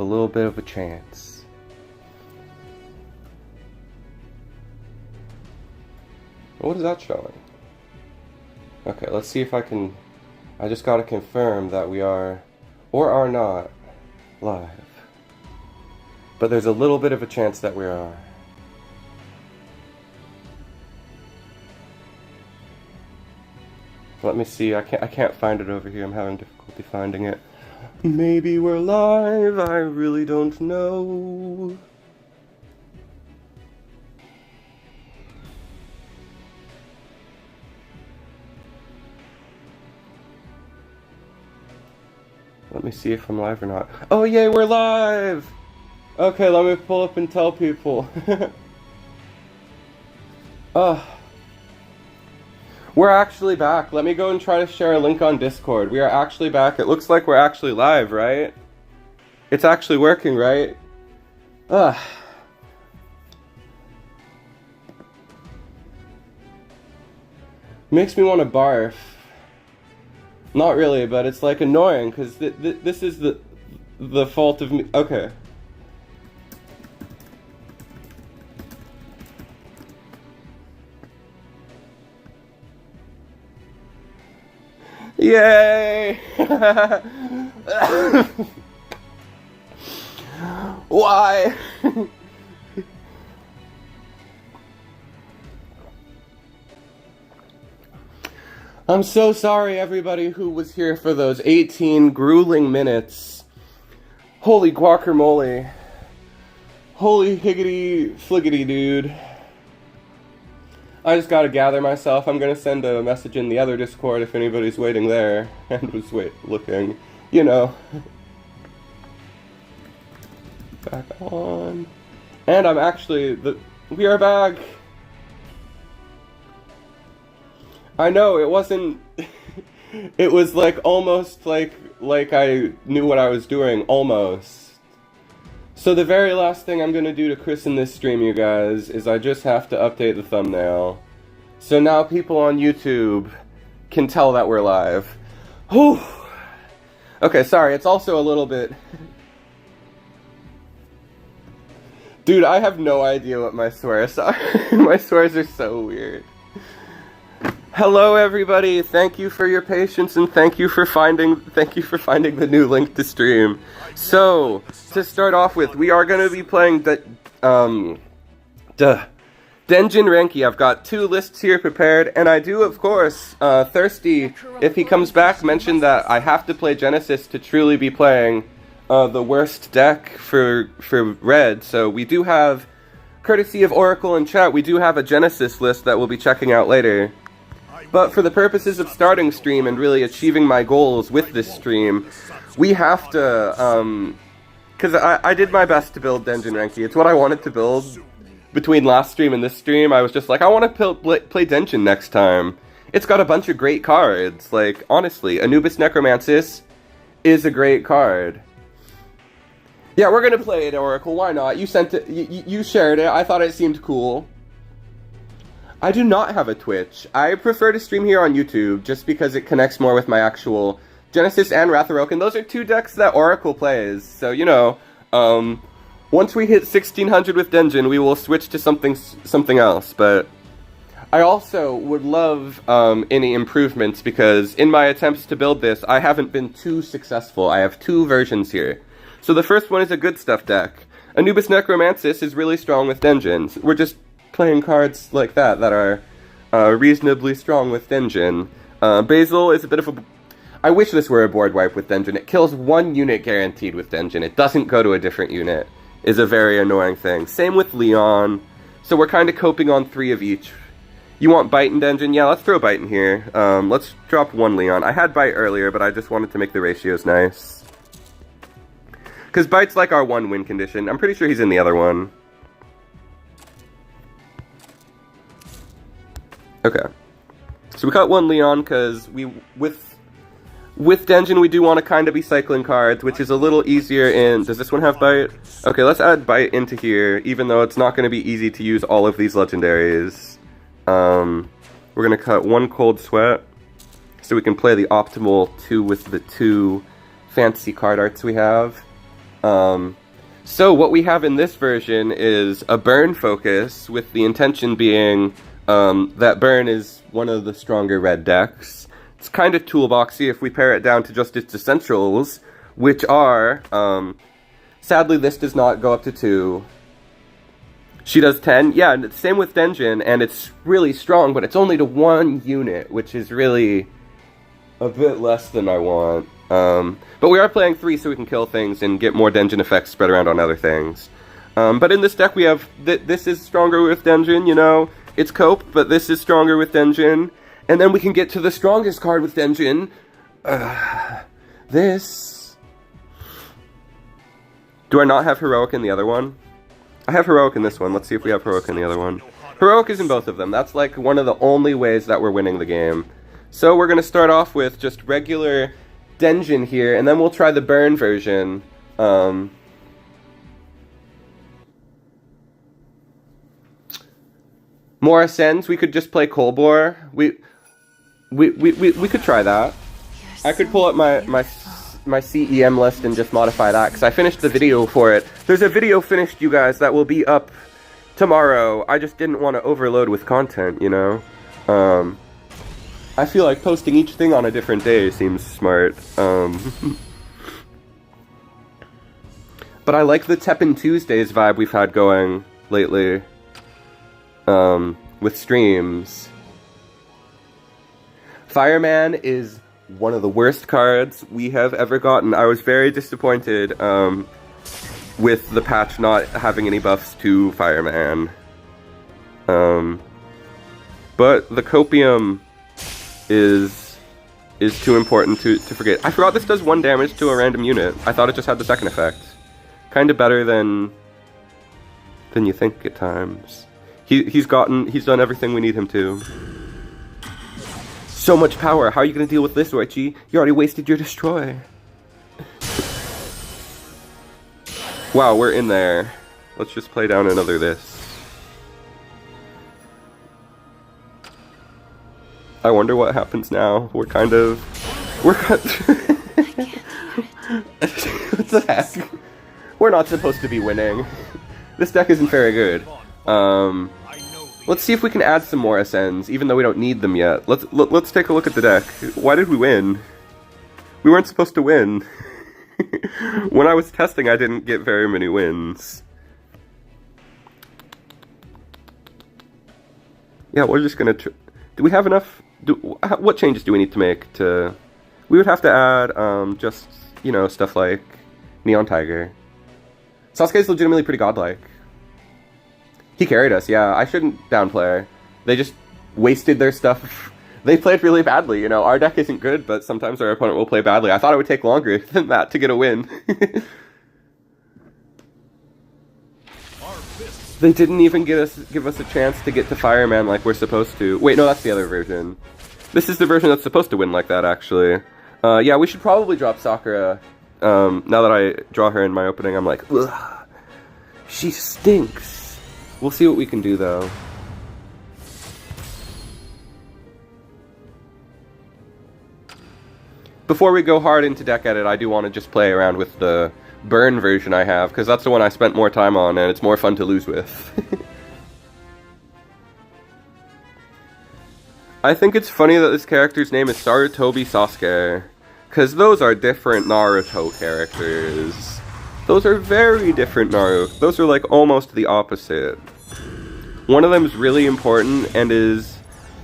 a little bit of a chance. What is that showing? Okay, let's see if I can... I just gotta confirm that we are, or are not, live. But there's a little bit of a chance that we are. Let me see, I can't find it over here, I'm having difficulty finding it. Maybe we're live, I really don't know. Let me see if I'm live or not. Oh yay, we're live! Okay, let me pull up and tell people. We're actually back. Let me go and try to share a link on Discord. We are actually back. It looks like we're actually live, right? It's actually working, right? Makes me want to barf. Not really, but it's like annoying because this is the fault of me. Okay. Yay! Why? I'm so sorry, everybody who was here for those 18 grueling minutes. Holy guacamole. Holy higgity fliggity, dude. I just gotta gather myself. I'm gonna send a message in the other Discord if anybody's waiting there and was looking, you know. Back on. And I'm actually, we are back. I know, it wasn't, it was like almost like I knew what I was doing, almost. So the very last thing I'm gonna do to christen this stream, you guys, is I just have to update the thumbnail. So now people on YouTube can tell that we're live. Whew. Okay, sorry, it's also a little bit... Dude, I have no idea what my swears are. My swears are so weird. Hello everybody, thank you for your patience and thank you for finding the new link to stream. So, to start off with, we are going to be playing DENJIN Renki. I've got 2 lists here prepared, and I do, of course, Thirsty, if he comes back, mention that I have to play Genesis to truly be playing the worst deck for red. So we do have, courtesy of Oracle and chat, we do have a Genesis list that we'll be checking out later. But for the purposes of starting stream and really achieving my goals with this stream, we have to, because I did my best to build DENJIN Renki. It's what I wanted to build between last stream and this stream. I was just like, I want to play DENJIN next time. It's got a bunch of great cards. Like, honestly, Anubis Necromancis is a great card. Yeah, we're going to play it, Oracle. Why not? You sent it, you shared it. I thought it seemed cool. I do not have a Twitch. I prefer to stream here on YouTube just because it connects more with my actual Genesis and Ratharoken. Those are 2 decks that Oracle plays. So, you know, once we hit 1600 with DENJIN, we will switch to something else. But I also would love any improvements because in my attempts to build this, I haven't been too successful. I have 2 versions here. So the first one is a good stuff deck. Anubis Necromancis is really strong with DENJIN. We're just playing cards like that are reasonably strong with DENJIN. Basil is a bit of a... I wish this were a board wipe with DENJIN. It kills 1 unit guaranteed with DENJIN. It doesn't go to a different unit. Is a very annoying thing. Same with Leon. So we're kind of coping on 3 of each. You want Bite in DENJIN? Yeah, let's throw Bite in here. Let's drop 1 Leon. I had Bite earlier, but I just wanted to make the ratios nice. Because Bite's like our 1 win condition. I'm pretty sure he's in the other one. Okay. So we got 1 Leon because with DENJIN we do want to kind of be cycling cards, which is a little easier in... Does this one have Bite? Okay, let's add Bite into here, even though it's not going to be easy to use all of these legendaries. We're going to cut 1 Cold Sweat, so we can play the optimal 2 with the 2 fantasy card arts we have. So what we have in this version is a burn focus, with the intention being that burn is one of the stronger red decks. It's kind of toolboxy if we pare it down to just its essentials, which are, sadly this does not go up to 2. She does 10. Yeah, and same with Denjin, and it's really strong, but it's only to 1 unit, which is really a bit less than I want. But we are playing 3 so we can kill things and get more Denjin effects spread around on other things. But in this deck we have, this is stronger with Denjin, you know? It's Cope, but this is stronger with Denjin. And then we can get to the strongest card with Denjin. This. Do I not have Heroic in the other one? I have Heroic in this one. Let's see if we have Heroic in the other one. Heroic is in both of them. That's like one of the only ways that we're winning the game. So we're going to start off with just regular Denjin here, and then we'll try the burn version. More Ascends, we could just play Kolbor. We could try that. I could pull up my CEM list and just modify that, because I finished the video for it. There's a video finished, you guys, that will be up tomorrow. I just didn't want to overload with content, you know? I feel like posting each thing on a different day seems smart. But I like the Teppen Tuesdays vibe we've had going lately. With streams. Fireman is one of the worst cards we have ever gotten. I was very disappointed with the patch not having any buffs to Fireman. But the Copium is too important to forget. I forgot this does 1 damage to a random unit. I thought it just had the second effect. Kind of better than you think at times. He's done everything we need him to. So much power. How are you going to deal with this, Roichi? You already wasted your destroy. Wow, we're in there. Let's just play down another this. I wonder what happens now. What the heck? We're not supposed to be winning. This deck isn't very good. Let's see if we can add some more Ascends, even though we don't need them yet. Let's take a look at the deck. Why did we win? We weren't supposed to win. When I was testing, I didn't get very many wins. Yeah, we're just gonna... Do we have enough... What changes do we need to make to... We would have to add, just, you know, stuff like Neon Tiger. Sasuke's legitimately pretty godlike. He carried us, yeah. I shouldn't downplay. They just wasted their stuff. They played really badly, you know. Our deck isn't good, but sometimes our opponent will play badly. I thought it would take longer than that to get a win. They didn't even give us a chance to get to Fireman like we're supposed to. Wait, no, that's the other version. This is the version that's supposed to win like that, actually. Yeah, we should probably drop Sakura. Now that I draw her in my opening, I'm like, ugh, she stinks. We'll see what we can do, though. Before we go hard into deck edit, I do want to just play around with the burn version I have, because that's the one I spent more time on, and it's more fun to lose with. I think it's funny that this character's name is Sarutobi Sasuke, because those are different Naruto characters. Those are very different Naruto. Those are like almost the opposite. One of them is really important and is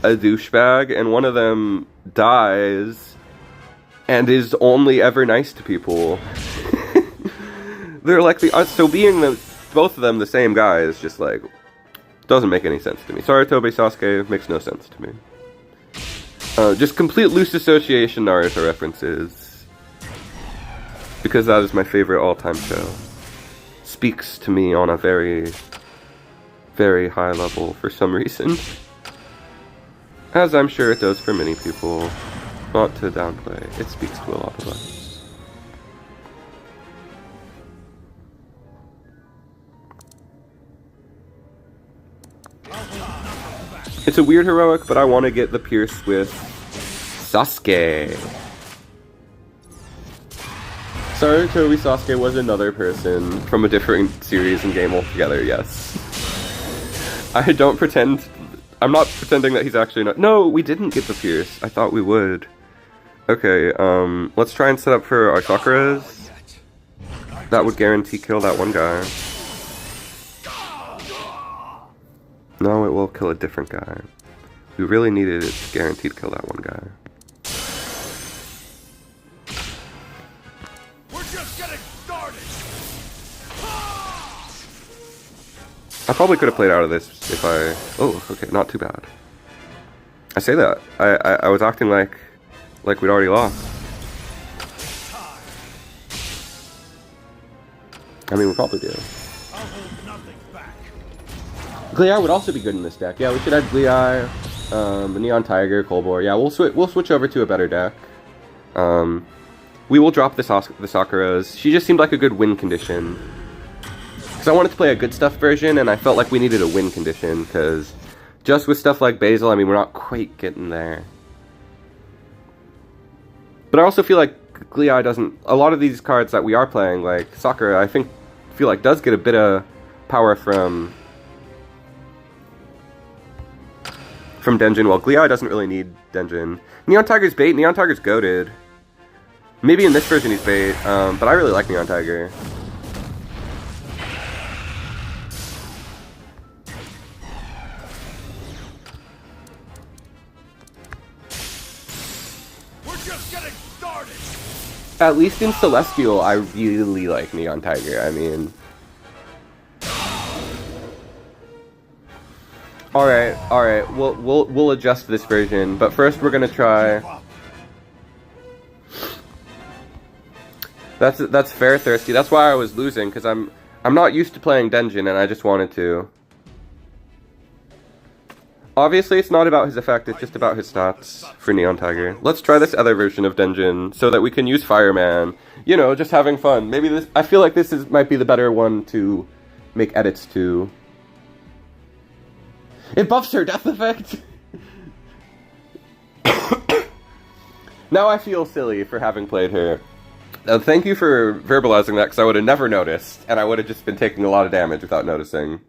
a douchebag, and one of them dies and is only ever nice to people. They're like so being both of them the same guy is just like, doesn't make any sense to me. Sarutobi Sasuke makes no sense to me. Just complete loose association Naruto references. Because that is my favorite all-time show. Speaks to me on a very, very high level for some reason. As I'm sure it does for many people. Not to downplay, it speaks to a lot of us. It's a weird heroic, but I want to get the Pierce with Sasuke. Toby Sasuke was another person from a different series and game altogether, yes. I don't pretend... I'm not pretending that he's actually not... No, we didn't get the Pierce. I thought we would. Okay, let's try and set up for our Sakuras. That would guarantee kill that one guy. No, it will kill a different guy. We really needed it to guarantee to kill that one guy. We're just getting started. I probably could have played out of this if I... Oh, okay, not too bad. I say that. I was acting like we'd already lost. I mean, we probably do. I'll hold nothing back. Gleai would also be good in this deck. Yeah, we should add Gleai, Neon Tiger, Colbor. Yeah, we'll switch over to a better deck. We will drop the Sakuras. She just seemed like a good win condition. Because I wanted to play a good stuff version, and I felt like we needed a win condition, because just with stuff like Basil, I mean, we're not quite getting there. But I also feel like Gleai doesn't... A lot of these cards that we are playing, like Sakura, I feel like does get a bit of power from Denjin. Well, Gleai doesn't really need Denjin. Neon Tiger's bait. Neon Tiger's goated. Maybe in this version he's bait, but I really like Neon Tiger. At least in Celestial, I really like Neon Tiger. I mean, all right. We'll adjust this version, but first we're gonna try. That's fair, Thirsty. That's why I was losing, because I'm not used to playing Denjin, and I just wanted to. Obviously, it's not about his effect, it's just about his stats for Neon Tiger. Let's try this other version of Denjin, so that we can use Fireman. You know, just having fun. Maybe this... I feel like this might be the better one to make edits to. It buffs her death effect! Now I feel silly for having played her. Thank you for verbalizing that, because I would have never noticed, and I would have just been taking a lot of damage without noticing.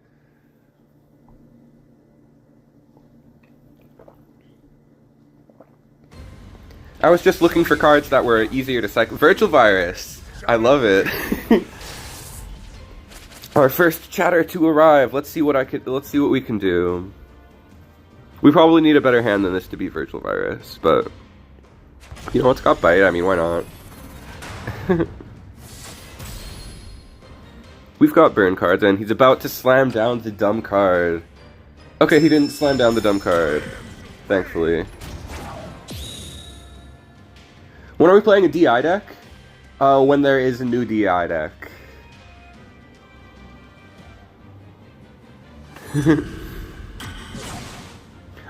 I was just looking for cards that were easier to cycle. Virtual Virus! I love it. Our first chatter to arrive. Let's see what we can do. We probably need a better hand than this to beat Virtual Virus, but you know, it's got bite. I mean, why not? We've got burn cards, and he's about to slam down the dumb card. Okay, he didn't slam down the dumb card, thankfully. When are we playing a DI deck? When there is a new DI deck.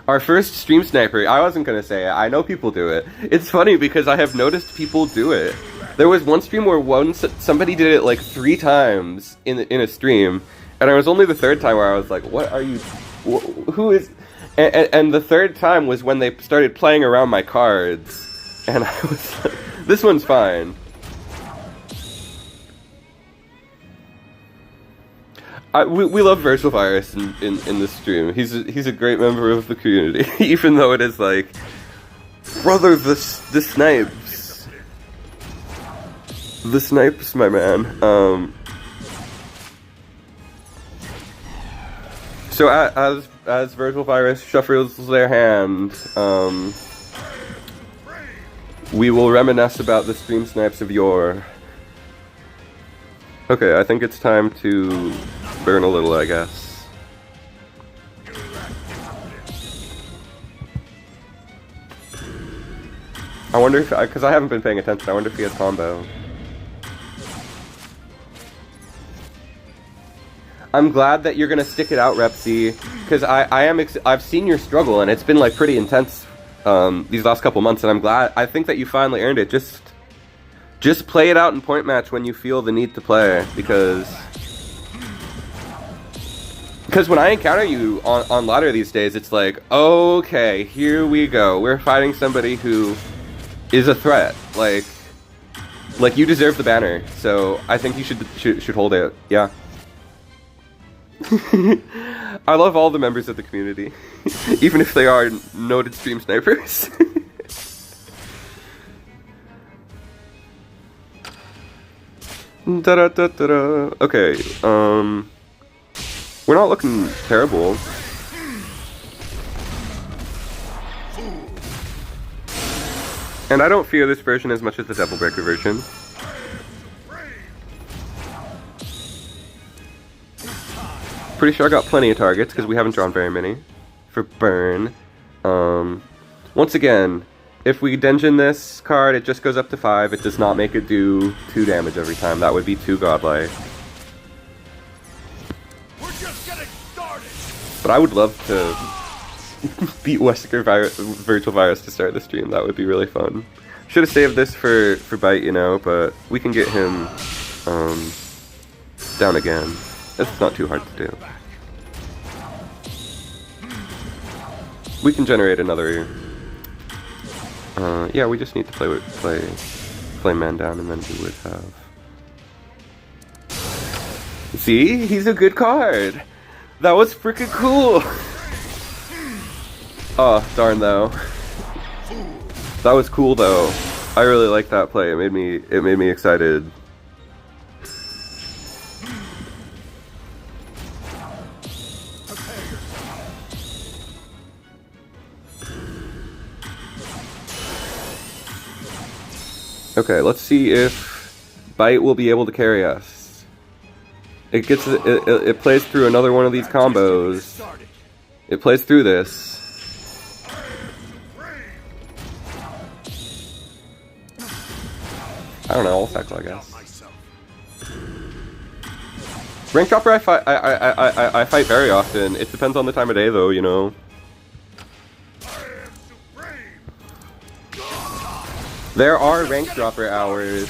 Our first stream sniper. I wasn't gonna say it. I know people do it. It's funny because I have noticed people do it. There was one stream where somebody did it like 3 times in a stream, and I was only the 3rd time where I was like, "What are you? Who is?" And the 3rd time was when they started playing around my cards. And I was like, this one's fine. We love Virtual Virus in this stream. He's a great member of the community, even though it is like, brother, the snipes. The snipes, my man. So as Virtual Virus shuffles their hand, we will reminisce about the stream snipes of yore. Okay, I think it's time to burn a little, I guess. I wonder if, because I haven't been paying attention, I wonder if he has combo. I'm glad that you're gonna stick it out, Repsy, because I've seen your struggle, and it's been like pretty intense these last couple months, and I'm glad. I think that you finally earned it. Just play it out in point match when you feel the need to play, because when I encounter you on ladder these days, it's like, okay, here we go. We're fighting somebody who is a threat. Like, Like, you deserve the banner, so I think you should hold it. Yeah. I love all the members of the community, even if they are noted stream snipers. Da-da-da-da-da. Okay, we're not looking terrible. And I don't fear this version as much as the Devil Breaker version. Pretty sure I got plenty of targets because we haven't drawn very many for burn. Once again, if we Denjin this card, it just goes up to 5. It does not make it do 2 damage every time. That would be too godlike. We're just getting started. But I would love to beat Wesker Virtual Virus to start the stream. That would be really fun. Should have saved this for Bite, you know, but we can get him down again. It's not too hard to do. We can generate another. Yeah, we just need to play man down, and then we would have. See, he's a good card. That was freaking cool. Oh, darn though. That was cool though. I really liked that play. It made me excited. Okay, let's see if Bite will be able to carry us. It plays through another one of these combos. It plays through this. I don't know, I'll tackle, I guess. Rank Dropper I fight very often. It depends on the time of day though, you know. There are Rank Dropper hours.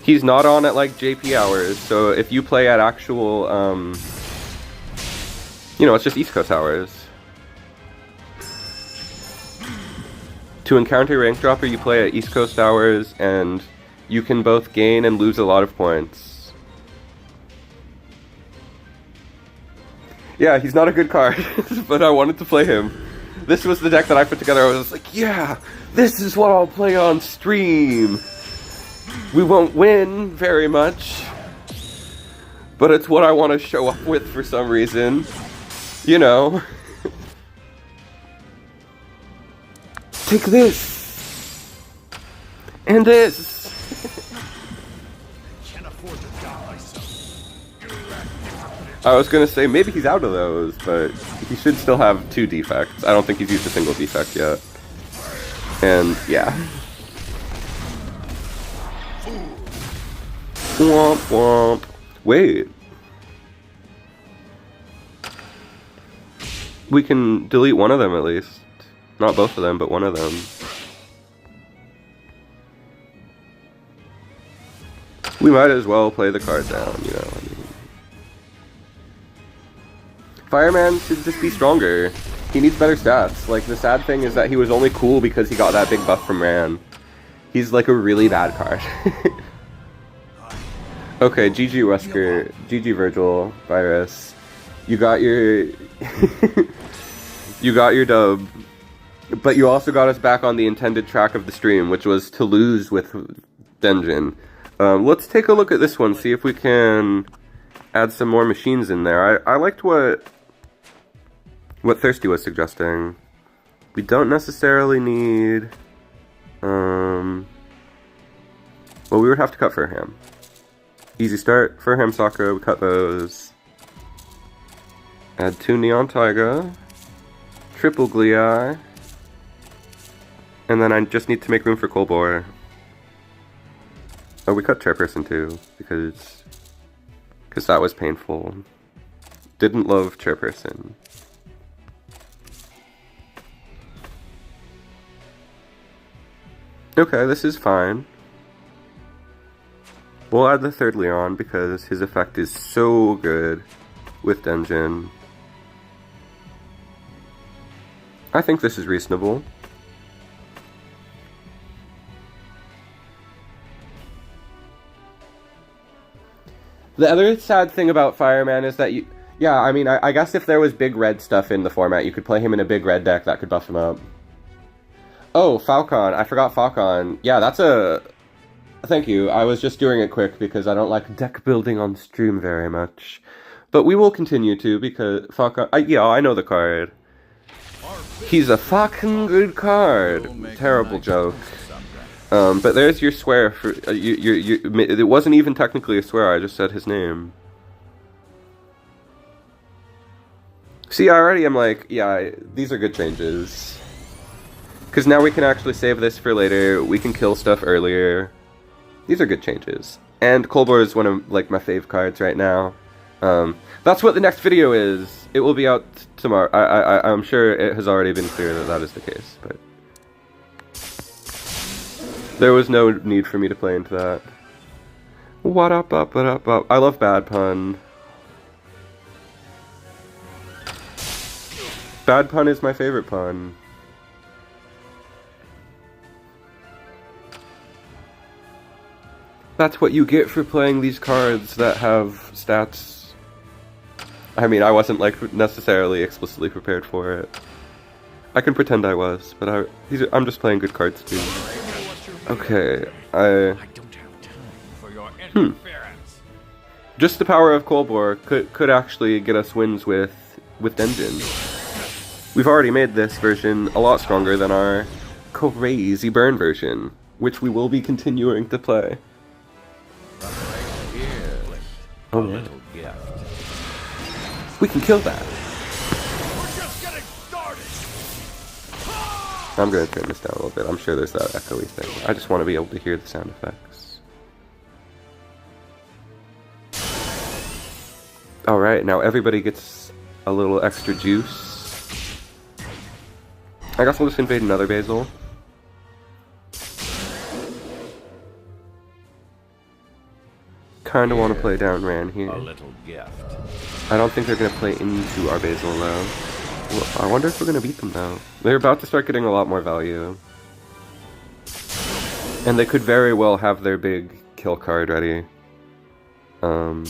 He's not on at like JP hours, so if you play at actual, you know, it's just East Coast hours. To encounter Rank Dropper, you play at East Coast hours, and you can both gain and lose a lot of points. Yeah, he's not a good card, but I wanted to play him. This was the deck that I put together. I was like, yeah, this is what I'll play on stream. We won't win very much, but it's what I want to show up with for some reason. You know. Take this. And this. Can't afford to doubt myself. I was gonna say maybe he's out of those, but he should still have 2 defects. I don't think he's used a single defect yet. And yeah. Womp womp. Wait. We can delete one of them at least. Not both of them, but one of them. We might as well play the card down, you know. I mean, Fireman should just be stronger. He needs better stats. Like, the sad thing is that he was only cool because he got that big buff from Ran. He's like a really bad card. Okay, GG Wesker, GG Virtual Virus. You got your you got your dub. But you also got us back on the intended track of the stream, which was to lose with Denjin. Let's take a look at this one, see if we can add some more machines in there. I liked what Thirsty was suggesting. We don't necessarily need... well, we would have to cut Furham. Easy start, Furham Sakura, we cut those. Add 2 Neon Taiga. Triple Glee. And then I just need to make room for Kolbor. Oh, we cut Chairperson too, because that was painful. Didn't love Chairperson. Okay, this is fine. We'll add the 3rd Leon because his effect is so good with Denjin. I think this is reasonable. The other sad thing about Fireman is that you... Yeah, I mean, I guess if there was big red stuff in the format, you could play him in a big red deck that could buff him up. Oh, Falcon. I forgot Falcon. Yeah, that's a... Thank you. I was just doing it quick because I don't like deck building on stream very much. But we will continue to because Falcon... yeah, I know the card. He's a fucking good card. Terrible joke. But there's your swear for... it wasn't even technically a swear, I just said his name. See, I already am like, yeah, these are good changes. Because now we can actually save this for later, we can kill stuff earlier. These are good changes. And Kolbor is one of, like, my fave cards right now. That's what the next video is. It will be out tomorrow. I'm sure it has already been clear that that is the case, but... There was no need for me to play into that. What up, up, what up, up. I love Bad Pun. Bad Pun is my favorite pun. That's what you get for playing these cards that have stats. I mean, I wasn't, like, necessarily explicitly prepared for it. I can pretend I was, but I'm just playing good cards too. Okay, I don't have time for your interference. Just the power of Kolbor could actually get us wins with Denjin. We've already made this version a lot stronger than our crazy burn version, which we will be continuing to play. Oh yeah. We can kill that. We're just getting started. I'm gonna turn this down a little bit. I'm sure there's that echoey thing. I just want to be able to hear the sound effects. Alright, now everybody gets a little extra juice. I guess we'll just invade another Basil. Kinda want to play down Ran here. A little gift. I don't think they're gonna play into our Basil though. Well, I wonder if we're gonna beat them though. They're about to start getting a lot more value. And they could very well have their big kill card ready. Bare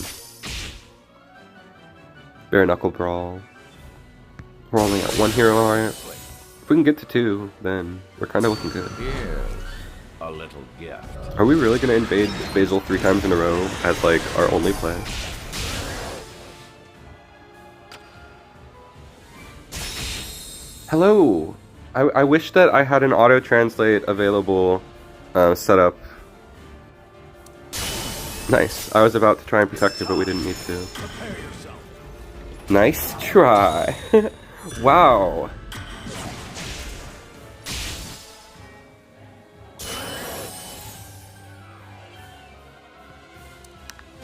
Knuckle Brawl. We're only at 1 hero, alright? If we can get to 2, then we're kinda looking good. Here's a little gift. Are we really gonna invade Basil 3 times in a row as, like, our only play? Hello! I wish that I had an auto-translate available set up. Nice. I was about to try and protect it, but we didn't need to. Nice try! Wow!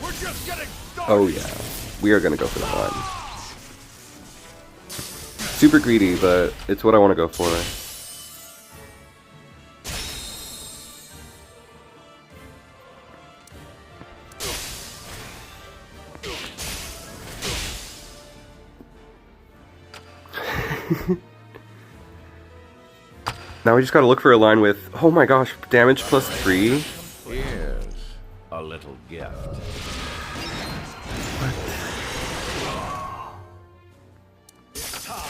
We're just getting started. Oh yeah. We are gonna go for the one. Super greedy, but it's what I want to go for. Now we just gotta look for a line with, oh my gosh, damage plus 3? Here's a little gift.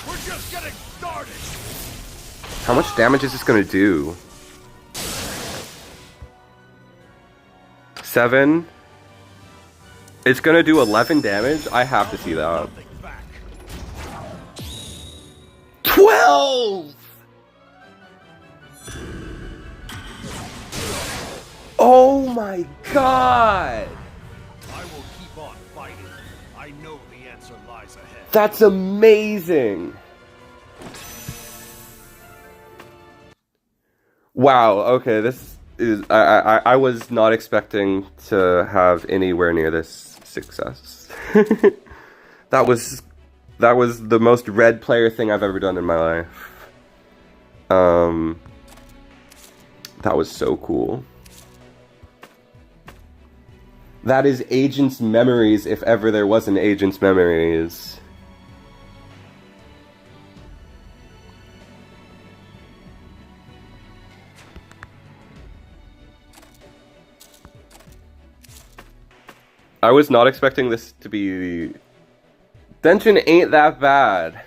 We're just getting started. How much damage is this gonna do? 7? It's gonna do 11 damage? I have to see that. 12! Oh my god! I will keep on fighting. I know the answer lies ahead. That's amazing! Wow, okay, this is... I was not expecting to have anywhere near this success. That was the most red player thing I've ever done in my life. That was so cool. That is Agent's Memories, if ever there was an Agent's Memories. I was not expecting this to be... Denjin ain't that bad.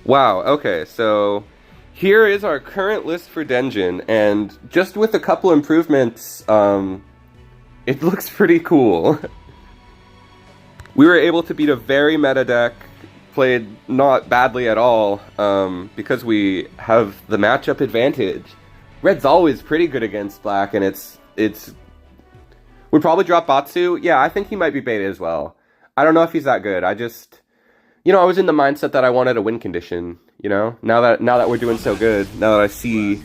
Wow, okay, so... Here is our current list for Denjin, and just with a couple improvements, it looks pretty cool. We were able to beat a very meta deck, played not badly at all, because we have the matchup advantage. Red's always pretty good against black, and it's... Would probably drop Batsu. Yeah, I think he might be beta as well. I don't know if he's that good. I just... You know, I was in the mindset that I wanted a win condition, you know? Now that we're doing so good, now that I see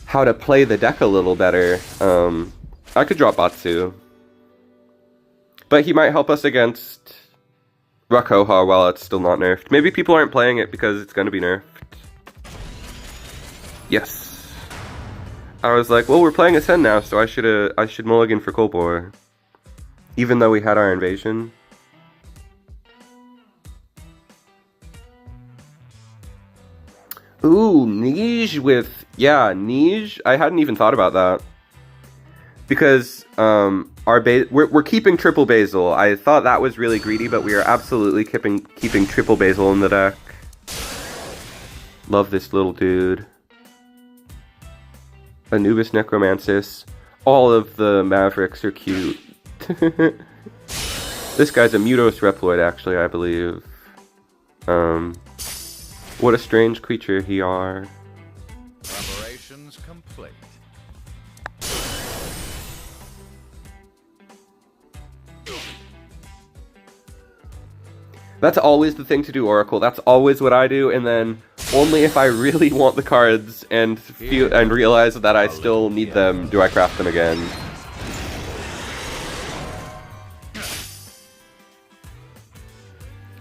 how to play the deck a little better, I could drop Batsu. But he might help us against Rakoha while it's still not nerfed. Maybe people aren't playing it because it's going to be nerfed. Yes. I was like, well, we're playing Ascend now, so I should mulligan for Kolbor. Even though we had our invasion. Ooh, Nij with... Yeah, Nij. I hadn't even thought about that. Because we're keeping triple Basil. I thought that was really greedy, but we are absolutely keeping triple Basil in the deck. Love this little dude. Anubis Necromancis. All of the Mavericks are cute. This guy's a Mutos Reploid, actually, I believe. What a strange creature he are. Preparations complete. That's always the thing to do, Oracle. That's always what I do, and then only if I really want the cards and realize that I still need them do I craft them again.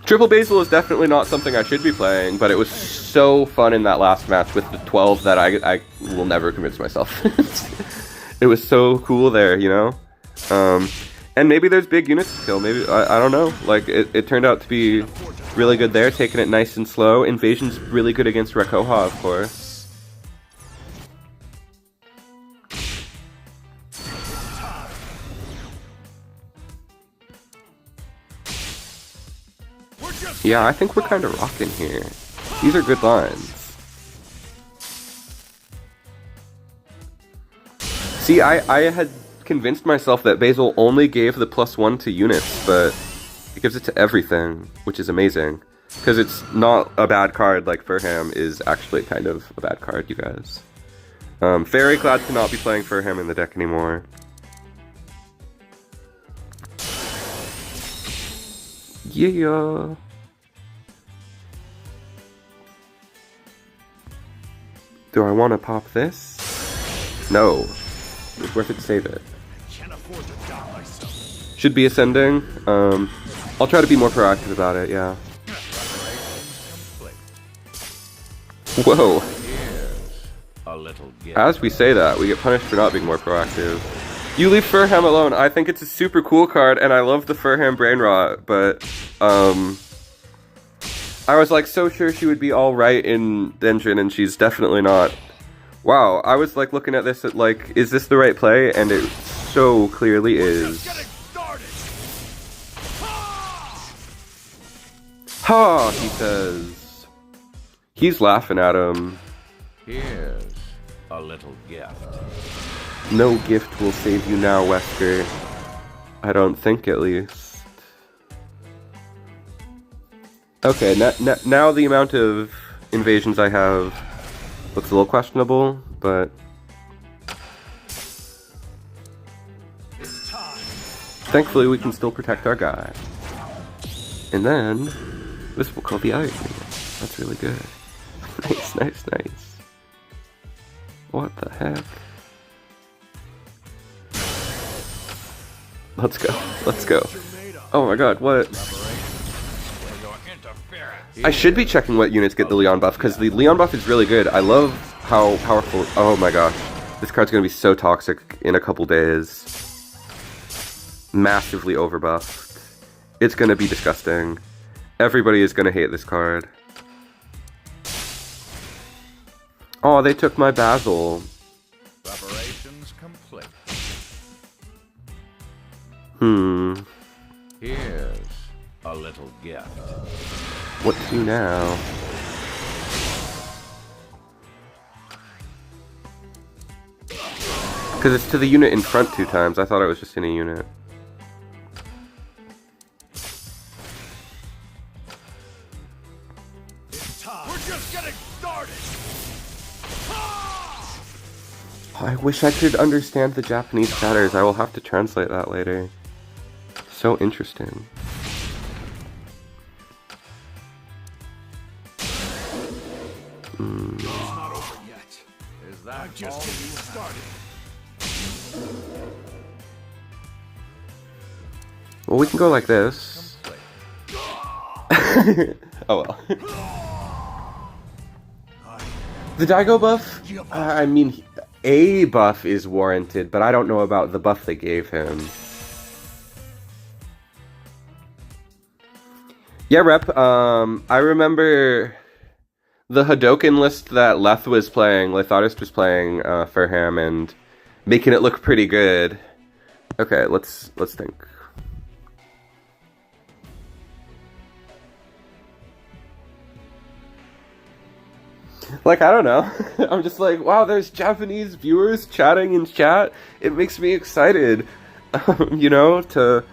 Triple Basil is definitely not something I should be playing, but it was so fun in that last match with the 12 that I will never convince myself. It was so cool there, you know? And maybe there's big units to kill, maybe, I don't know. Like, it turned out to be really good there, taking it nice and slow. Invasion's really good against Rakoha, of course. Yeah, I think we're kind of rocking here. These are good lines. See, I had convinced myself that Basil only gave the +1 to units, but it gives it to everything, which is amazing. Because it's not a bad card like Furham is actually kind of a bad card, you guys. Very glad to not be playing Furham in the deck anymore. Yeah. Do I want to pop this? No. It's worth it to save it. Should be ascending. I'll try to be more proactive about it, yeah. Whoa. As we say that, we get punished for not being more proactive. You leave Furham alone. I think it's a super cool card, and I love the Furham Brain Rot, but, I was like so sure she would be alright in Denjin, and she's definitely not. Wow, I was like looking at this at like, is this the right play? And it so clearly is. Ha, he says. He's laughing at him. Here's a little gift. No gift will save you now, Wesker. I don't think, at least. Okay, now the amount of invasions I have looks a little questionable, but... Thankfully, we can still protect our guy. And then, this will call the Iron Man. That's really good. Nice, nice, nice. What the heck? Let's go, let's go. Oh my god, what? I should be checking what units get the Leon buff, because the Leon buff is really good. I love how powerful... Oh my gosh. This card's going to be so toxic in a couple days. Massively overbuffed. It's going to be disgusting. Everybody is going to hate this card. Oh, they took my Basil. Preparations complete. Here's a little gift. What to do now? Because it's to the unit in front 2 times. I thought it was just in a unit. It's time. We're just getting started. I wish I could understand the Japanese chatters. I will have to translate that later. So interesting. It's not over yet. Is that I'm just getting started? Well, we can go like this. Oh well. The Daigo buff? I mean, a buff is warranted, but I don't know about the buff they gave him. Yeah, Rep, I remember the Hadoken list that Leth was playing, Letharist was playing for him, and making it look pretty good. Okay, let's think. Like, I don't know. I'm just like, wow, there's Japanese viewers chatting in chat. It makes me excited, you know, to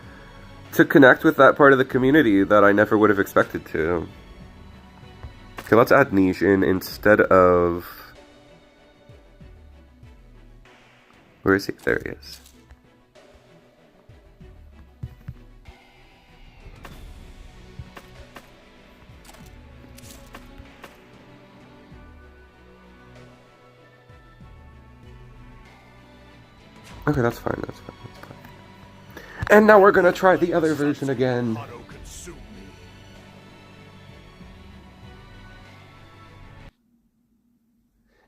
connect with that part of the community that I never would have expected to. Okay, let's add niche in instead of... Where is he? There he is. Okay, that's fine, that's fine, that's fine. And now we're gonna try the other version again.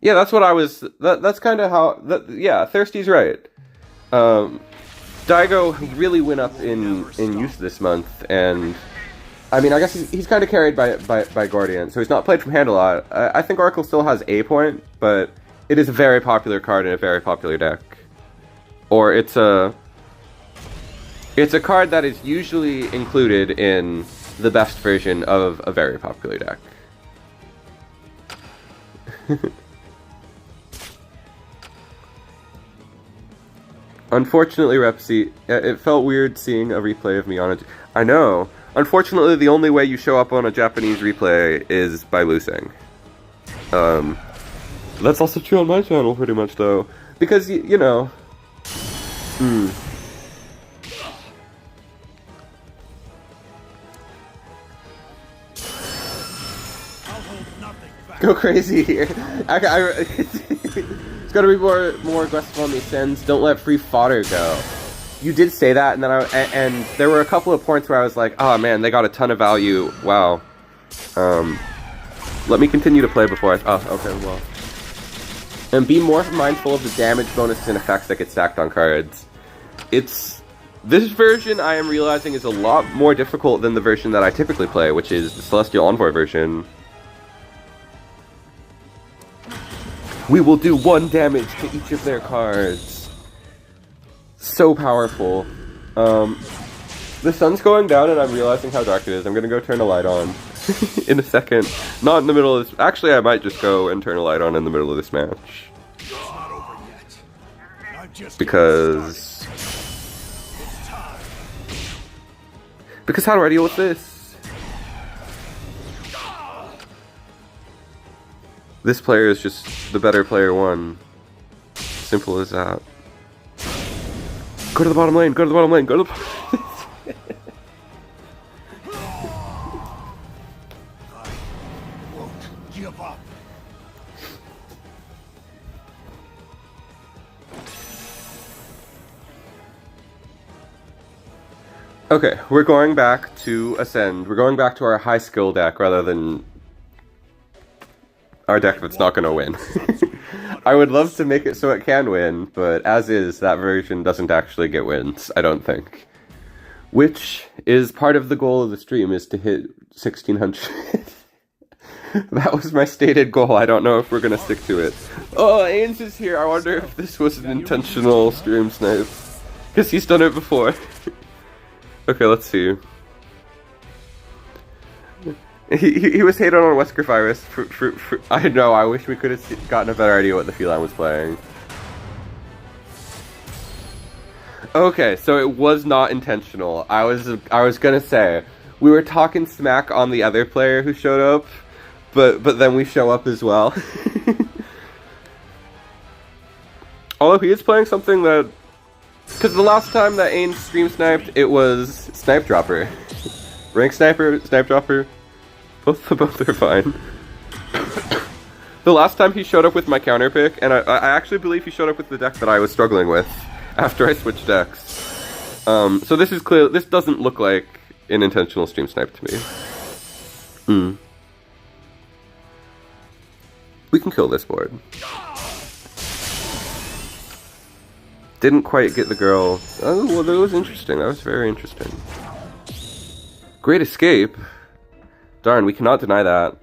Yeah, that's what I was... That's kind of how... yeah, Thirsty's right. Daigo really went up in use this month, and... I mean, I guess he's kind of carried by Guardian, so he's not played from hand a lot. I think Oracle still has a point, but it is a very popular card in a very popular deck. Or it's a card that is usually included in the best version of a very popular deck. Unfortunately, Repsy, it felt weird seeing a replay of me on it. I know. Unfortunately, the only way you show up on a Japanese replay is by losing. That's also true on my channel, pretty much, though. Because, you know... Go crazy here. It's gotta be more aggressive on these sends. Don't let free fodder go. You did say that, and then and there were a couple of points where I was like, oh man, they got a ton of value. Wow. Let me continue to play before I... Oh, okay, well. And be more mindful of the damage bonuses and effects that get stacked on cards. This version, I am realizing, is a lot more difficult than the version that I typically play, which is the Celestial Envoy version. We will do 1 damage to each of their cards. So powerful. The sun's going down and I'm realizing how dark it is. I'm gonna go turn a light on in a second. Not in the middle of this. Actually, I might just go and turn a light on in the middle of this match. Because how do I deal with this? This player is just the better player won. Simple as that. Go to the bottom lane, go to the bottom lane, go to the bottom lane. I won't give up. Okay, we're going back to Ascend. We're going back to our high skill deck rather than our deck that's not going to win. I would love to make it so it can win, but as is, that version doesn't actually get wins, I don't think. Which is part of the goal of the stream, is to hit 1600. That was my stated goal. I don't know if we're going to stick to it. Oh, Ains is here. I wonder if this was an intentional stream snipe. Because he's done it before. Okay, let's see. He was hated on Wesker Virus for I know, I wish we could have gotten a better idea what the feline was playing. Okay, so it was not intentional. I was gonna say, we were talking smack on the other player who showed up, but then we show up as well. Although he is playing something that, because the last time that Ain stream sniped, it was Snipe Dropper. Rank Sniper, Snipe Dropper. Both are fine. The last time he showed up with my counter pick, and I actually believe he showed up with the deck that I was struggling with after I switched decks. So this is clear. This doesn't look like an intentional stream snipe to me. We can kill this board. Didn't quite get the girl. Oh, well, that was interesting. That was very interesting. Great escape. Darn, we cannot deny that.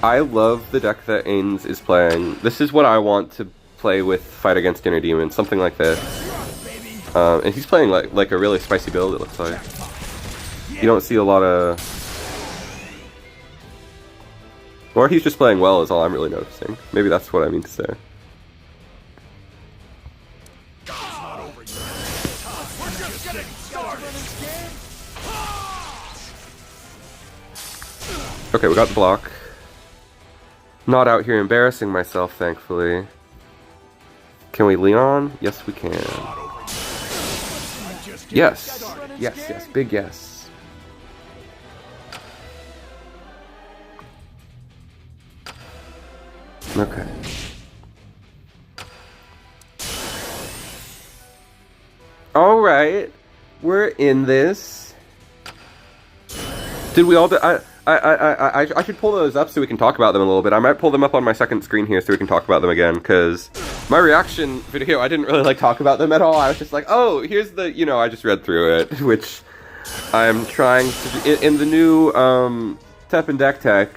I love the deck that Ains is playing. This is what I want to play with Fight Against Inner Demon, something like this. And he's playing like a really spicy build, it looks like. You don't see a lot of... Or he's just playing well is all I'm really noticing. Maybe that's what I mean to say. Okay, we got the block. Not out here embarrassing myself, thankfully. Can we Leon? Yes, we can. Yes! Yes, yes, big yes. Okay. Alright. We're in this. Did we all do... I should pull those up so we can talk about them a little bit. I might pull them up on my second screen here so we can talk about them again, because my reaction video, I didn't really talk about them at all. I was just like, oh, here's the, I just read through it, which I'm trying to do. In the new TEPPEN deck tech,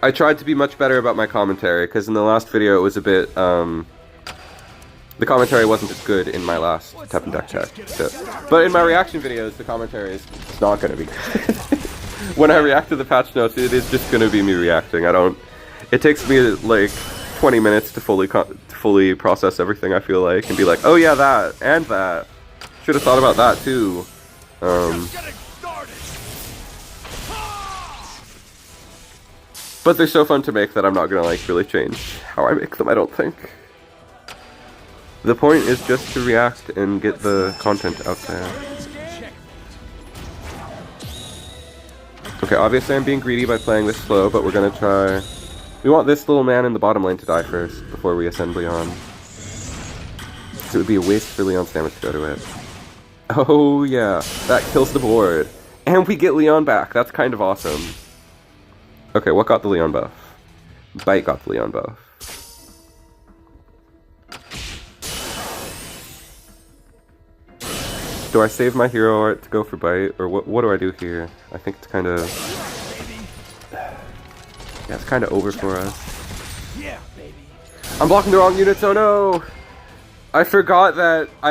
I tried to be much better about my commentary, because in the last video it was a bit, the commentary wasn't as good in my last TEPPEN deck tech. So. But in my reaction videos, the commentary is not going to be good. When I react to the patch notes, it is just going to be me reacting. It takes me like 20 minutes to fully process everything, I feel like, and be like, oh yeah, that, and that. Should have thought about that too. But they're so fun to make that I'm not going to really change how I make them, I don't think. The point is just to react and get the content out there. Okay, obviously I'm being greedy by playing this slow, but we're gonna try... We want this little man in the bottom lane to die first, before we ascend Leon. So it would be a waste for Leon's damage to go to it. Oh yeah, that kills the board. And we get Leon back, that's kind of awesome. Okay, what got the Leon buff? Bite got the Leon buff. Do I save my hero art to go for Bite, or what do I do here? I think it's kind of... Yeah, it's kind of over for us. I'm blocking the wrong units, oh no! I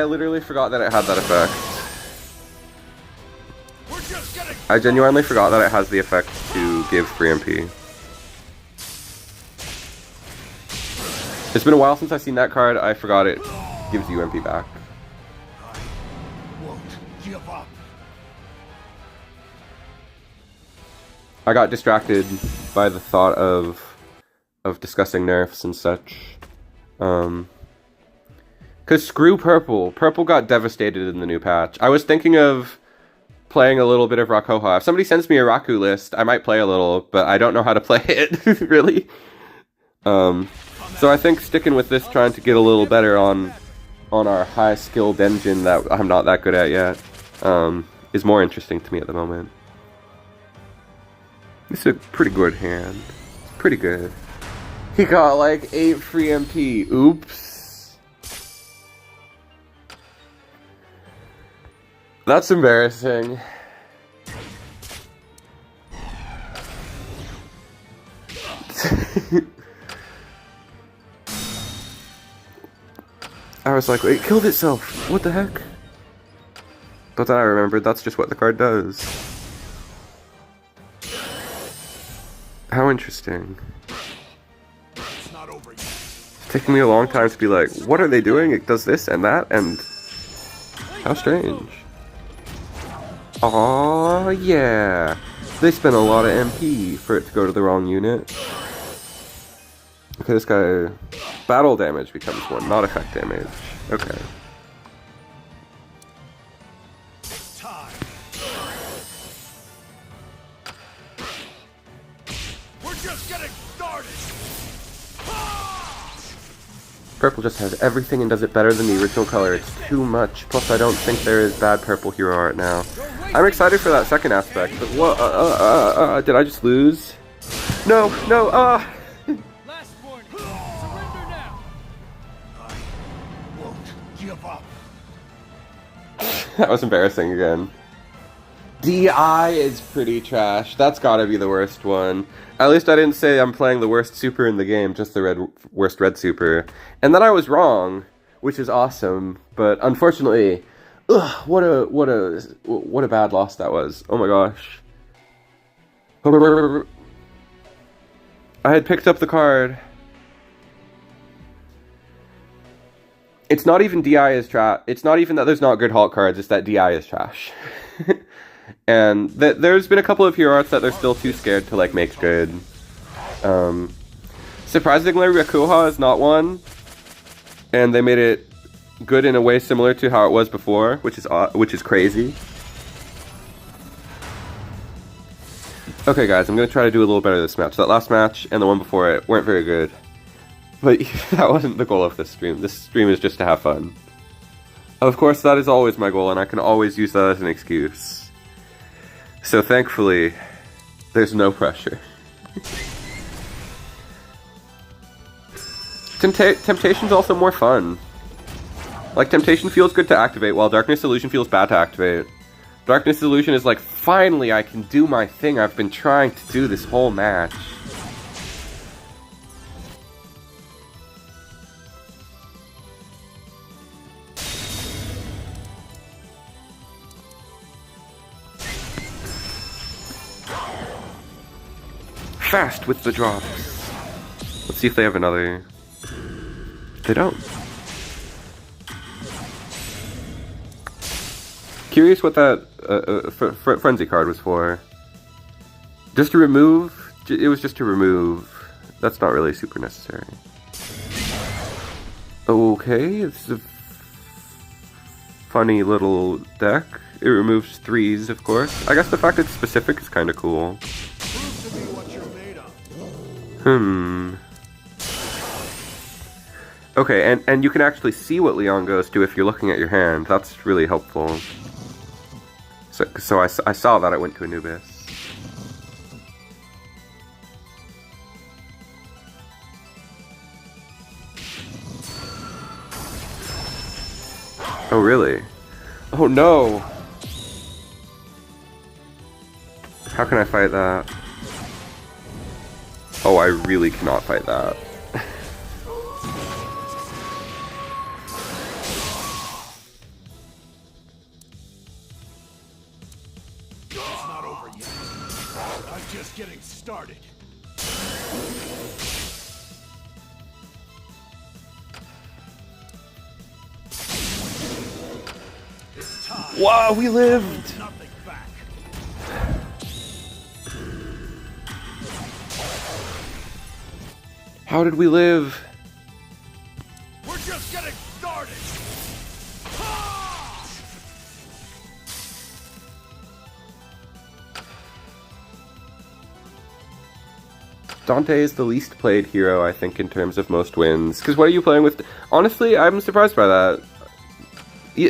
literally forgot that it had that effect. I genuinely forgot that it has the effect to give free MP. It's been a while since I've seen that card, I forgot it gives you MP back. I got distracted by the thought of discussing nerfs and such. Cause screw purple. Purple got devastated in the new patch. I was thinking of playing a little bit of Rakoha. If somebody sends me a Raku list, I might play a little, but I don't know how to play it, really. So I think sticking with this, trying to get a little better on our high skill Denjin that I'm not that good at yet, is more interesting to me at the moment. This is a pretty good hand. It's pretty good. He got like 8 free MP. Oops. That's embarrassing. I was like, it killed itself. What the heck? But then I remembered that's just what the card does. How interesting. It's not over yet. It's taking me a long time to be like, what are they doing? It does this and that, and how strange. Aw, yeah. They spent a lot of MP for it to go to the wrong unit. Okay, this guy... Battle damage becomes 1, not effect damage. Okay. Time. We're just getting started. Purple just has everything and does it better than the original color. It's too much. Plus, I don't think there is bad purple hero art now. I'm excited for that second aspect, but what? Did I just lose? No, no, Last warning. Surrender now. I won't give up. That was embarrassing again. DI is pretty trash. That's gotta be the worst one. At least I didn't say I'm playing the worst super in the game, just the worst red super. And then I was wrong, which is awesome. But unfortunately, ugh, what a bad loss that was. Oh my gosh. I had picked up the card. It's not even DI is trash. It's not even that there's not good Hulk cards, it's that DI is trash. And there's been a couple of hero arts that they're still too scared to like make good. Surprisingly, Rikuha is not one, and they made it good in a way similar to how it was before, which is crazy. Okay, guys, I'm gonna try to do a little better this match. That last match and the one before it weren't very good, but that wasn't the goal of this stream. This stream is just to have fun. Of course, that is always my goal, and I can always use that as an excuse. So thankfully, there's no pressure. Temptation's also more fun. Like, Temptation feels good to activate, while Darkness Illusion feels bad to activate. Darkness Illusion is like, finally I can do my thing I've been trying to do this whole match. Fast with the drops. Let's see if they have another. They don't. Curious what that frenzy card was for. Just to remove? It was just to remove. That's not really super necessary. Okay, it's a funny little deck. It removes 3s, of course. I guess the fact it's specific is kind of cool. Okay, and you can actually see what Leon goes to if you're looking at your hand. That's really helpful. So I saw that it went to Anubis. Oh, really? Oh, no! How can I fight that? Oh, I really cannot fight that. It's not over yet. I'm just getting started. It's time. Wow, we lived! Nothing back. How did we live? We're just getting started. Dante is the least played hero, I think, in terms of most wins. Because what are you playing with? Honestly, I'm surprised by that.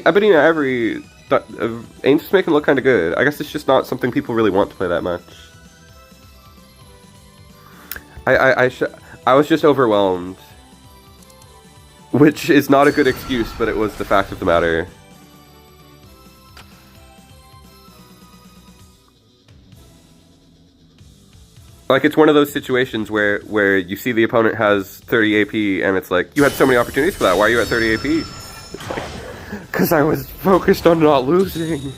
I bet every aims to make him look kind of good. I guess it's just not something people really want to play that much. I was just overwhelmed. Which is not a good excuse, but it was the fact of the matter. Like, it's one of those situations where you see the opponent has 30 AP, and it's like, you had so many opportunities for that, why are you at 30 AP? Because I was focused on not losing.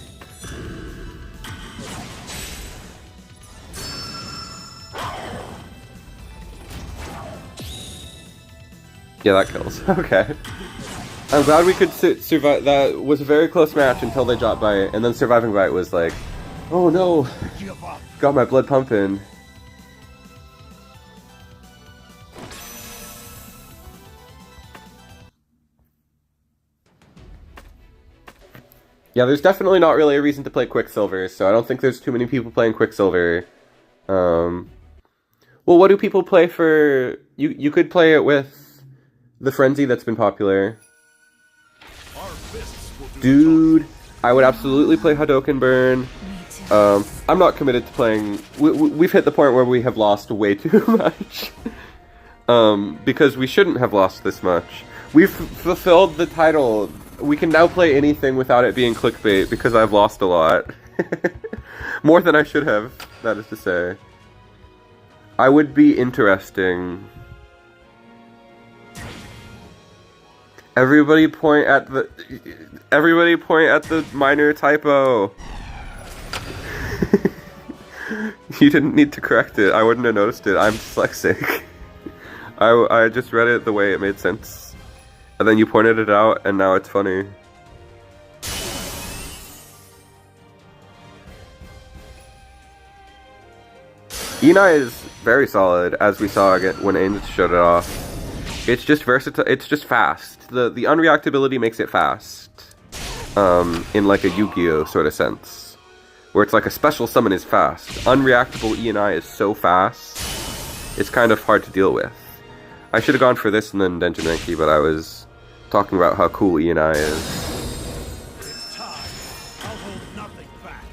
Yeah, that kills. Okay. I'm glad we could survive. That was a very close match until they dropped Bite, and then surviving Bite was like, oh no, got my blood pumping. Yeah, there's definitely not really a reason to play Quicksilver, so I don't think there's too many people playing Quicksilver. Well, what do people play for? You could play it with the Frenzy that's been popular. Dude, I would absolutely play Hadouken Burn. I'm not committed to playing... We've hit the point where we have lost way too much. Because we shouldn't have lost this much. We've fulfilled the title. We can now play anything without it being clickbait because I've lost a lot. More than I should have, that is to say. I would be interesting. Everybody point at the minor typo. You didn't need to correct it. I wouldn't have noticed it. I'm dyslexic. I just read it the way it made sense. And then you pointed it out and now it's funny. Enai is very solid, as we saw when Ains showed it off. It's just versatile. It's just fast. The unreactability makes it fast. In like a Yu-Gi-Oh sort of sense, where it's like a special summon is fast. Unreactable Enai is so fast, it's kind of hard to deal with. I should have gone for this and then Denjin Renki, but I was talking about how cool Enai is. It's time. I'll hold nothing back.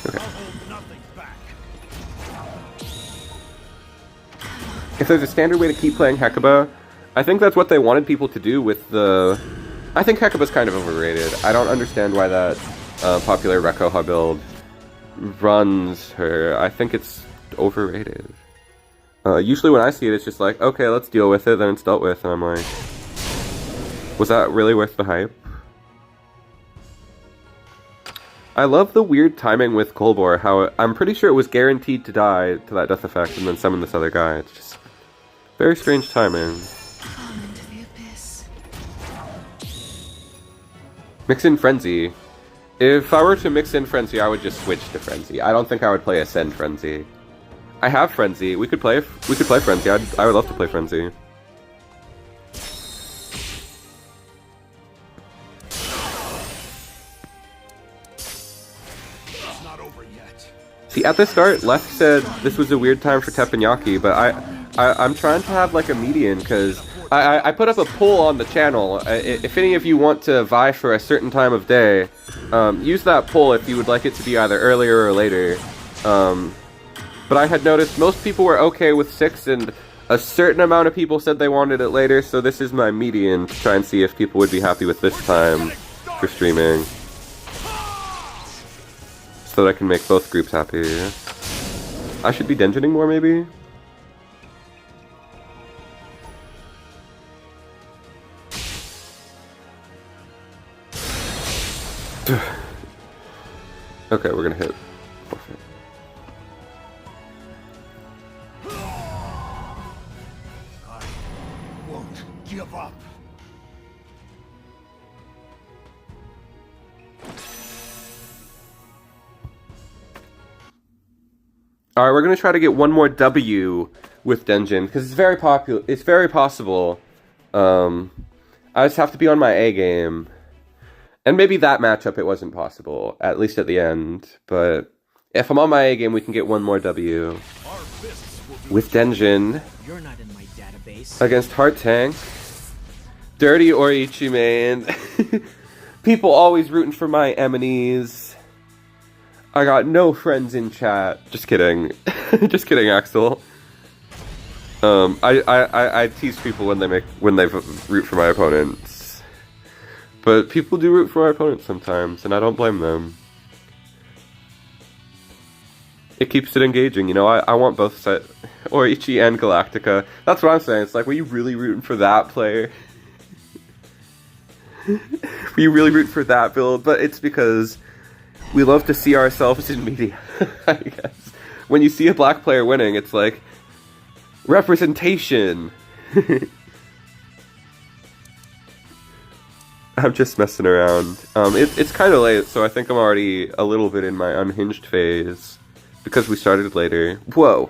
Okay. I'll hold nothing back. If there's a standard way to keep playing Hecuba, I think that's what they wanted people to do with the... I think Hecuba's kind of overrated. I don't understand why that popular Rekoha build runs her. I think it's overrated. Usually when I see it, it's just like, okay, let's deal with it, then it's dealt with, and I'm like, was that really worth the hype? I love the weird timing with Kolbor, how I'm pretty sure it was guaranteed to die to that death effect and then summon this other guy. It's just very strange timing. Mix in Frenzy. If I were to mix in Frenzy, I would just switch to Frenzy. I don't think I would play Ascend Frenzy. I have Frenzy. We could play Frenzy. I would love to play Frenzy. It's not over yet. See, at the start, Left said this was a weird time for teppanyaki, but I'm trying to have like a median, because I put up a poll on the channel. If any of you want to vie for a certain time of day, use that poll if you would like it to be either earlier or later. But I had noticed most people were okay with 6, and a certain amount of people said they wanted it later, so this is my median to try and see if people would be happy with this time for streaming. So that I can make both groups happy. I should be Denjining more, maybe? Okay, we're gonna hit. I won't give up. Alright, we're gonna try to get one more W with Denjin, because it's very popular. It's very possible. I just have to be on my A game. And maybe that matchup it wasn't possible, at least at the end. But if I'm on my A game, we can get one more W. With Denjin. You're not in my database. Against Heart Tank. Dirty Oriichi main. People always rooting for my enemies. I got no friends in chat. Just kidding. Just kidding, Axel. I tease people when they root for my opponents. But people do root for my opponents sometimes, and I don't blame them. it keeps it engaging, you know. I want both set Orichi and Galactica. That's what I'm saying. It's like, were you really rooting for that player? Were you really rooting for that build? But it's because we love to see ourselves in media, I guess. When you see a black player winning, it's like, representation! I'm just messing around. It's kind of late, so I think I'm already a little bit in my unhinged phase. Because we started later. Whoa!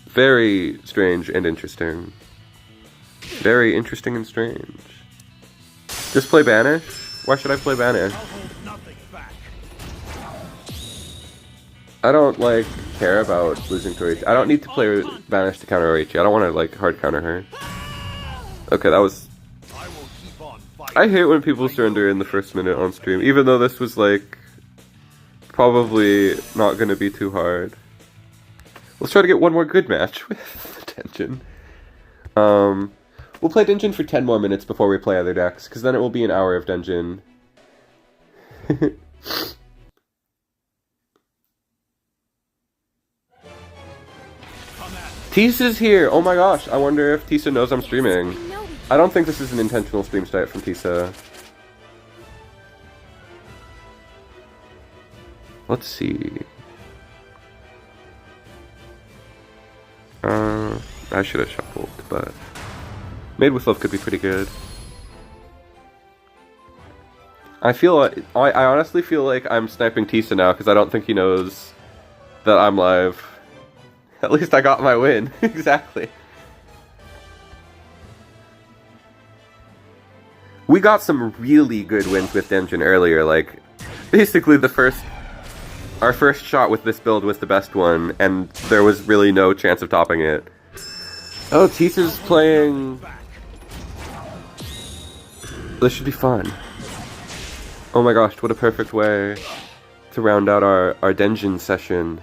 Very strange and interesting. Very interesting and strange. Just play Banish? Why should I play Banish? I don't, like, care about losing to Orichi. I don't need to play Banish to counter Orichi. I don't want to, like, hard counter her. Okay, that was... I hate when people surrender in the first minute on stream, even though this was, like, probably not going to be too hard. Let's try to get one more good match with Denjin. We'll play Denjin for 10 more minutes before we play other decks, because then it will be an hour of Denjin. Tisa's here! Oh my gosh, I wonder if Tisa knows I'm streaming. I don't think this is an intentional stream start from Tisa. Let's see. I should have shuffled, but Made with Love could be pretty good. I honestly feel like I'm sniping Tisa now because I don't think he knows that I'm live. At least I got my win. Exactly. We got some really good wins with Denjin earlier, like, basically our first shot with this build was the best one, and there was really no chance of topping it. Oh, Tisa's playing... This should be fun. Oh my gosh, what a perfect way to round out our Denjin session.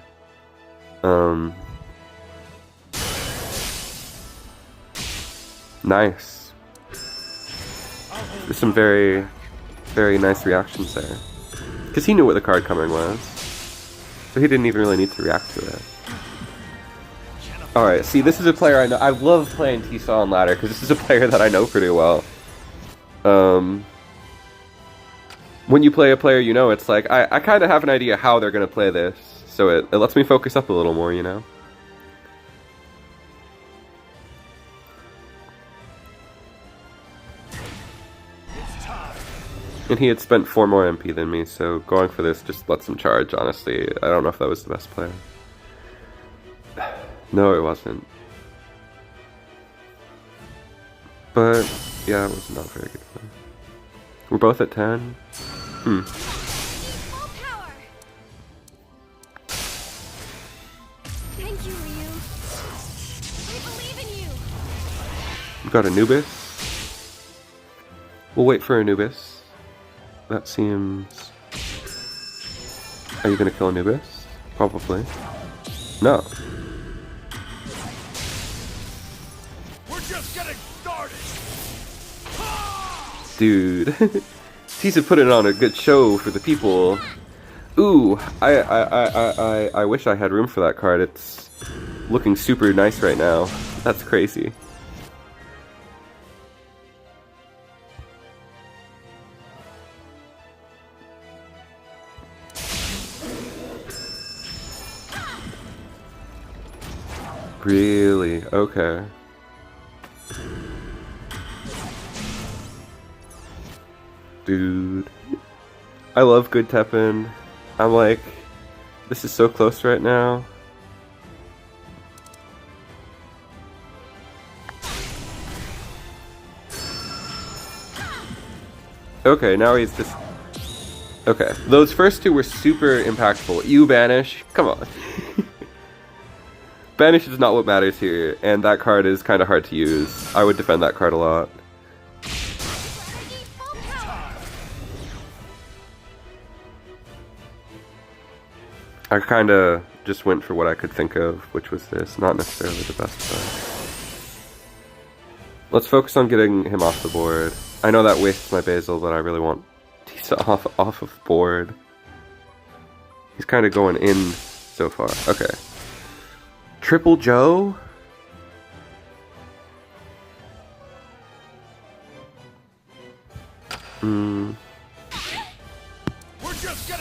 Nice. There's some very, very nice reactions there. Because he knew what the card coming was. So he didn't even really need to react to it. Alright, see, this is a player I know. I love playing Tisa on ladder, because this is a player that I know pretty well. When you play a player you know, it's like, I kind of have an idea how they're going to play this. So it lets me focus up a little more, you know? And he had spent 4 more MP than me, so going for this just lets him charge, honestly. I don't know if that was the best play. No, it wasn't. But, yeah, it was not a very good play. We're both at 10? Thank you, Ryu. We believe in you. We've got Anubis. We'll wait for Anubis. That seems... Are you gonna kill Anubis? Probably. No. We're just getting started. Dude. Tisa put it on a good show for the people. Ooh, I wish I had room for that card. It's looking super nice right now. That's crazy. Really? Okay. Dude. I love good Teppen. I'm like, this is so close right now. Okay, now he's just... Okay, those first two were super impactful. You Banish, come on. Banish is not what matters here, and that card is kind of hard to use. I would defend that card a lot. I kind of just went for what I could think of, which was this. Not necessarily the best play. Let's focus on getting him off the board. I know that wastes my basil, but I really want Tisa off of board. He's kind of going in so far. Okay. Triple Joe?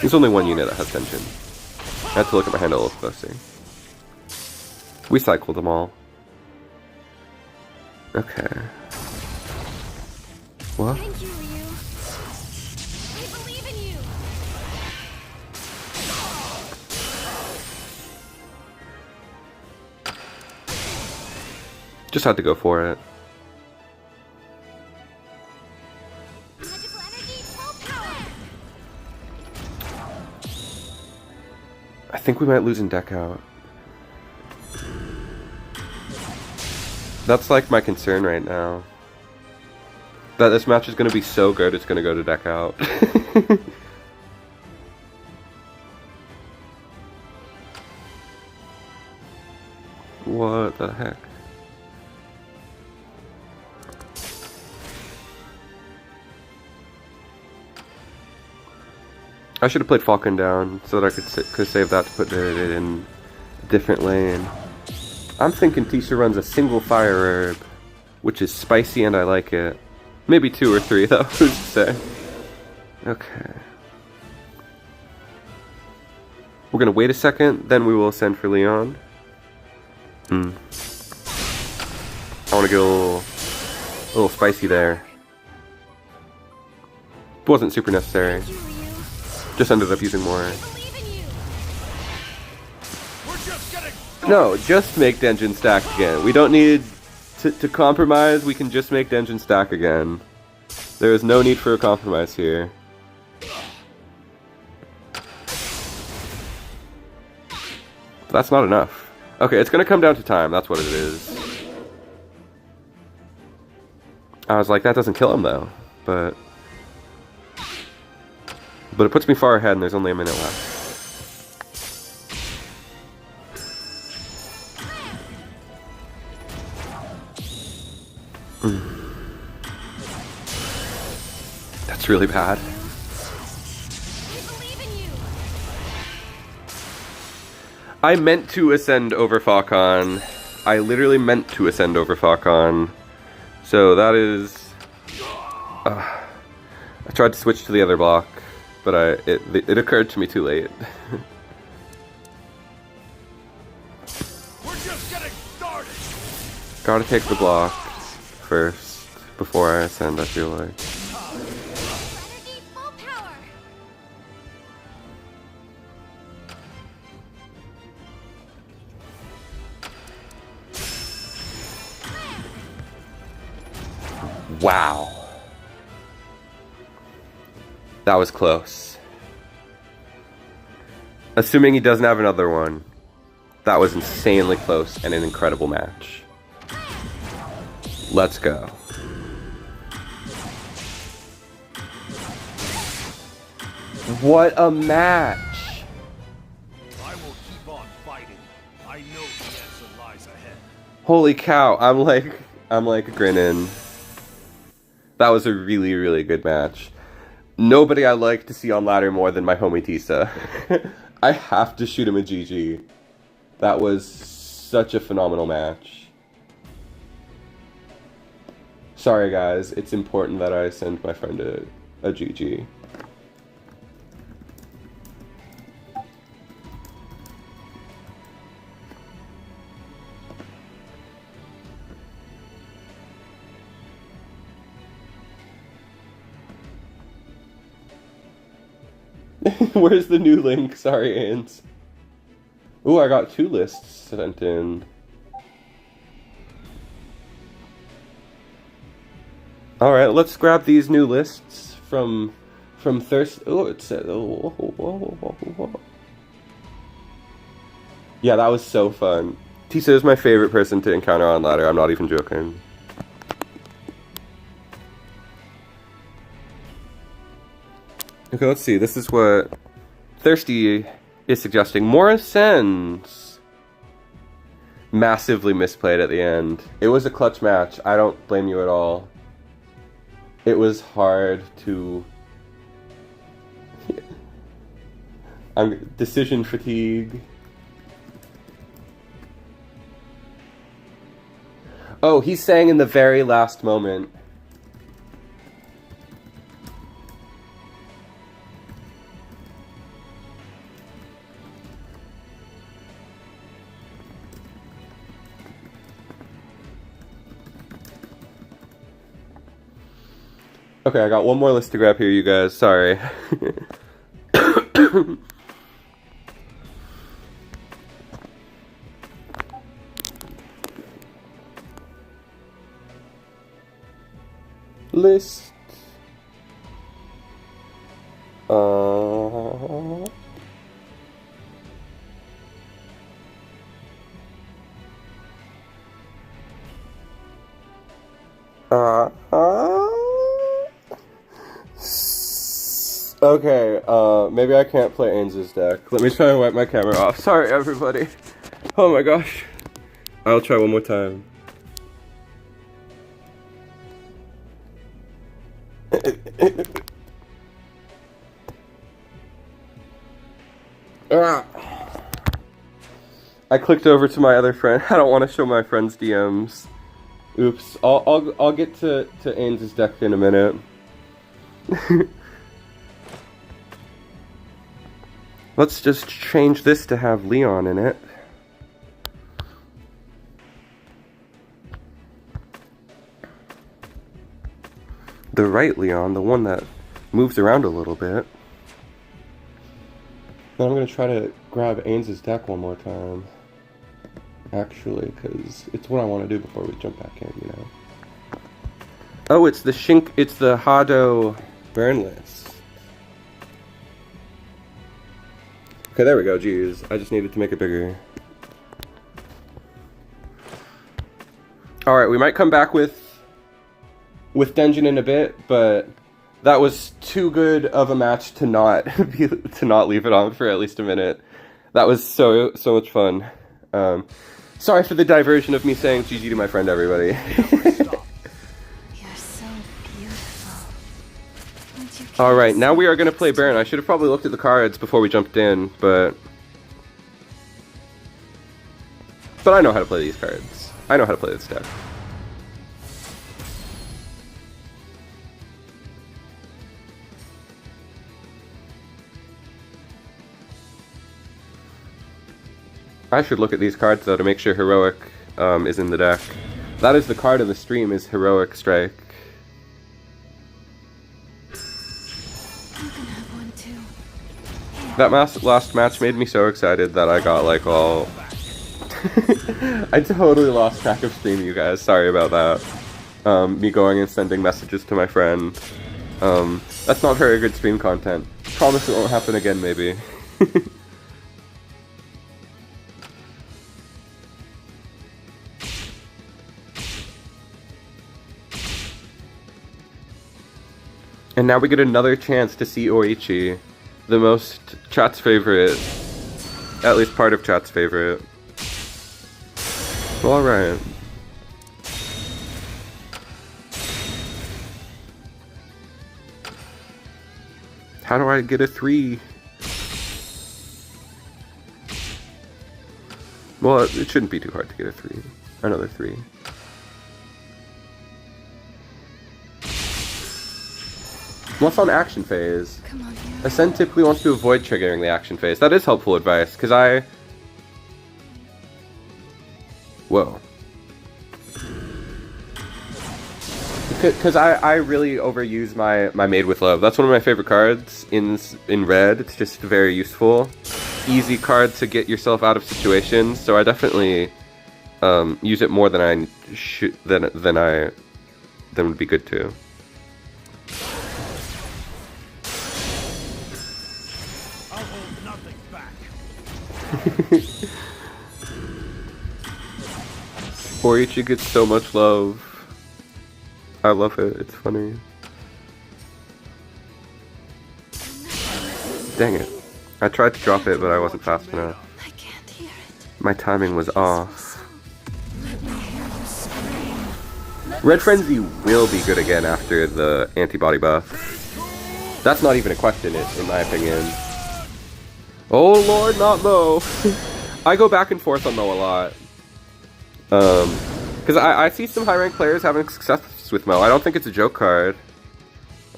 There's only one unit that has tension. I have to look at my hand a little closer. We cycled them all. Okay. What? Thank you, Ryu. I believe in you. Just had to go for it. Magical energy, full power. I think we might lose in deck out. That's like my concern right now. That this match is going to be so good, it's going to go to deck out. What the heck? I should have played Falcon down so that I could save that to put it in a different lane. I'm thinking Tisha runs a single fire herb, which is spicy and I like it. Maybe 2 or 3 though, who's to say? Okay. We're gonna wait a second, then we will send for Leon. I wanna get a little spicy there. Wasn't super necessary. Thank you, Ryu. Just ended up using more. I believe in you. We're just getting No, just make Denjin stack again. We don't need to compromise, we can just make Denjin stack again. There is no need for a compromise here. But that's not enough. Okay, it's gonna come down to time, that's what it is. I was like, that doesn't kill him though, but it puts me far ahead and there's only a minute left. That's really bad. I believe in you. I meant to ascend over Falcon. I literally meant to ascend over Falcon. So that is... I tried to switch to the other block, but it occurred to me too late. We're just getting started. Gotta take the block first before I ascend, I feel like. Energy, full power. Wow. That was close. Assuming he doesn't have another one. That was insanely close and an incredible match. Let's go. What a match! I will keep on fighting. I know the answer lies ahead. Holy cow, I'm like grinning. That was a really, really good match. Nobody I like to see on ladder more than my homie Tisa. I have to shoot him a GG. That was such a phenomenal match. Sorry guys, it's important that I send my friend a GG. Where's the new link? Sorry, Ains. Ooh, I got 2 lists sent in. Alright, let's grab these new lists from Thirst. Oh, it said. Yeah, that was so fun. Tisa is my favorite person to encounter on ladder. I'm not even joking. Okay, let's see. This is what Thirsty is suggesting. More ascends. massively misplayed at the end. It was a clutch match. I don't blame you at all. It was hard to... decision fatigue. Oh, he's saying in the very last moment. Okay, I got one more list to grab here, you guys. Sorry. List. Okay, maybe I can't play Ains's deck. Let me try and wipe my camera off. Sorry, everybody. Oh my gosh. I'll try one more time. I clicked over to my other friend. I don't want to show my friend's DMs. Oops. I'll get to Ains's deck in a minute. Let's just change this to have Leon in it. The right Leon, the one that moves around a little bit. Then I'm going to try to grab Ains's deck one more time. Actually, because it's what I want to do before we jump back in, you know. Oh, it's the Hado burn list. Okay, there we go, jeez. I just needed to make it bigger. Alright, we might come back with Denjin in a bit, but that was too good of a match to not leave it on for at least a minute. That was so much fun. Sorry for the diversion of me saying GG to my friend, everybody. You're so beautiful. Alright, now we are going to play Baron. I should have probably looked at the cards before we jumped in, but I know how to play these cards. I know how to play this deck. I should look at these cards though to make sure Heroic is in the deck. That is the card of the stream, is Heroic Strike. You can have one too. That last match made me so excited that I got like all... I totally lost track of stream, you guys. Sorry about that. Me going and sending messages to my friend. That's not very good stream content. Promise it won't happen again, maybe. And now we get another chance to see Oichi, the most chat's favorite, at least part of chat's favorite. Alright. How do I get a 3? Well, it shouldn't be too hard to get a 3. Another 3. What's on action phase? Come on, here. Ascend typically wants to avoid triggering the action phase. That is helpful advice, because Whoa. Because I really overuse my Made with Love. That's one of my favorite cards in red. It's just very useful. Easy card to get yourself out of situations, so I definitely use it more than I should than would be good to. I'll hold nothing back. Oichi gets so much love. I love it. It's funny. Dang it. I tried to drop it, but I wasn't fast enough. I can't hear it. My timing was off. Red Frenzy will be good again after the antibody buff. That's not even a question, in my opinion. Oh lord, not Mo. I go back and forth on Mo a lot. Because I see some high rank players having success with Mo. I don't think it's a joke card.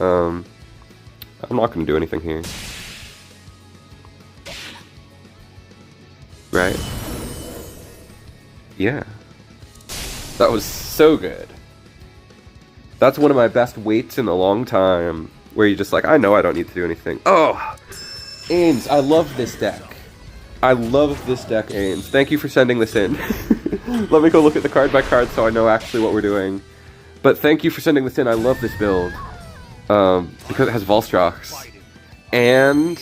I'm not going to do anything here. Right? Yeah. That was so good. That's one of my best waits in a long time. Where you're just like, I know I don't need to do anything. Oh! Ains, I love this deck. I love this deck, Ains. Thank you for sending this in. Let me go look at the card by card so I know actually what we're doing. But thank you for sending this in. I love this build. Because it has Volstrox. And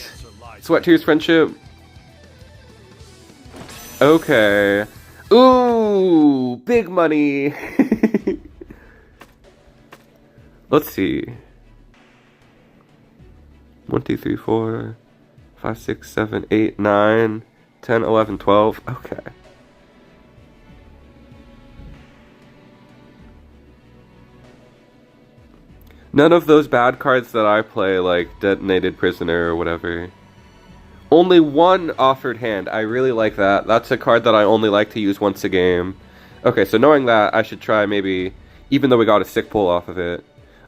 Sweat Tears Friendship. Okay. Ooh! Big money! Let's see. 1, 2, 3, 4, 5, 6, 7, 8, 9, 10, 11, 12. Okay. None of those bad cards that I play, like Detonated Prisoner or whatever. Only one Offered Hand. I really like that. That's a card that I only like to use once a game. Okay, so knowing that, I should try maybe, even though we got a sick pull off of it.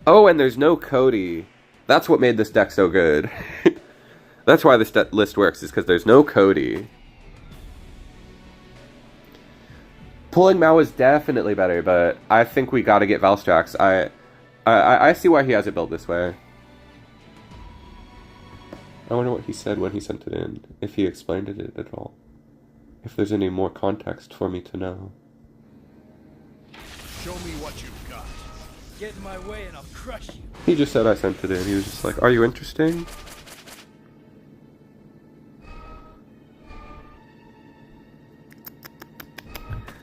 Oh, and there's no Cody. That's what made this deck so good. That's why this list works, is because there's no Cody. Pulling Mao is definitely better, but I think we gotta get Valstrax. I see why he has it built this way. I wonder what he said when he sent it in, if he explained it at all. If there's any more context for me to know. Show me what you've got. Get in my way and I'll crush you. He just said I sent it in. He was just like, are you interesting?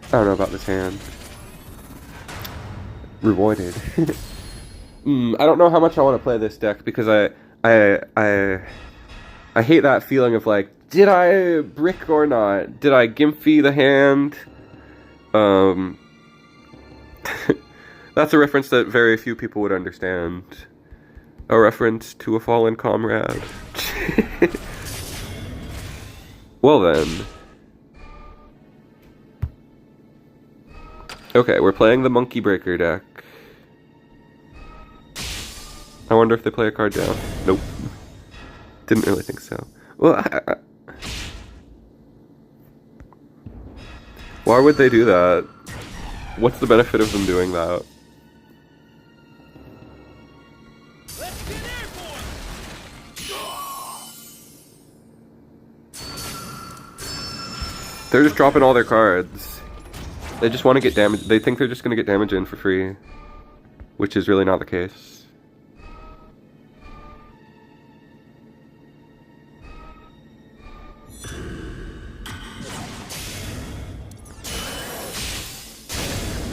I don't know about this hand. Rewarded. I don't know how much I want to play this deck because I hate that feeling of like, did I brick or not? Did I Gimpy the hand? That's a reference that very few people would understand. A reference to a fallen comrade. Well then. Okay, we're playing the Monkey Breaker deck. I wonder if they play a card down. Nope. Didn't really think so. Well, why would they do that? What's the benefit of them doing that? They're just dropping all their cards. They just want to get damage. They think they're just going to get damage in for free. Which is really not the case.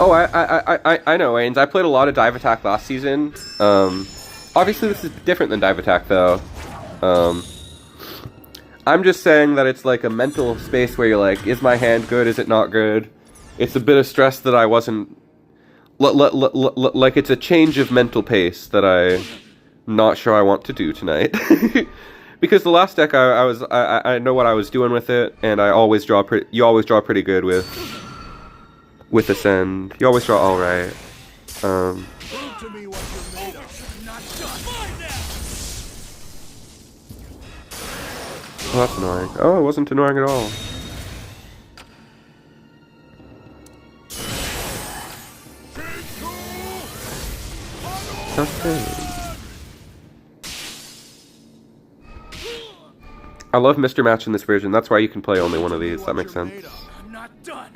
Oh, I know, Ains. I played a lot of Dive Attack last season. Obviously this is different than Dive Attack, though. I'm just saying that it's like a mental space where you're like, is my hand good, is it not good? It's a bit of stress that I wasn't... like, it's a change of mental pace that I'm not sure I want to do tonight. Because the last deck, I know what I was doing with it, and I always draw you always draw pretty good with Ascend. You always draw alright. Prove to me what you're made of. Oh, that's annoying. Oh, it wasn't annoying at all. Okay. I love Mr. Match in this version. That's why you can play only one of these. That makes sense. I'm not done.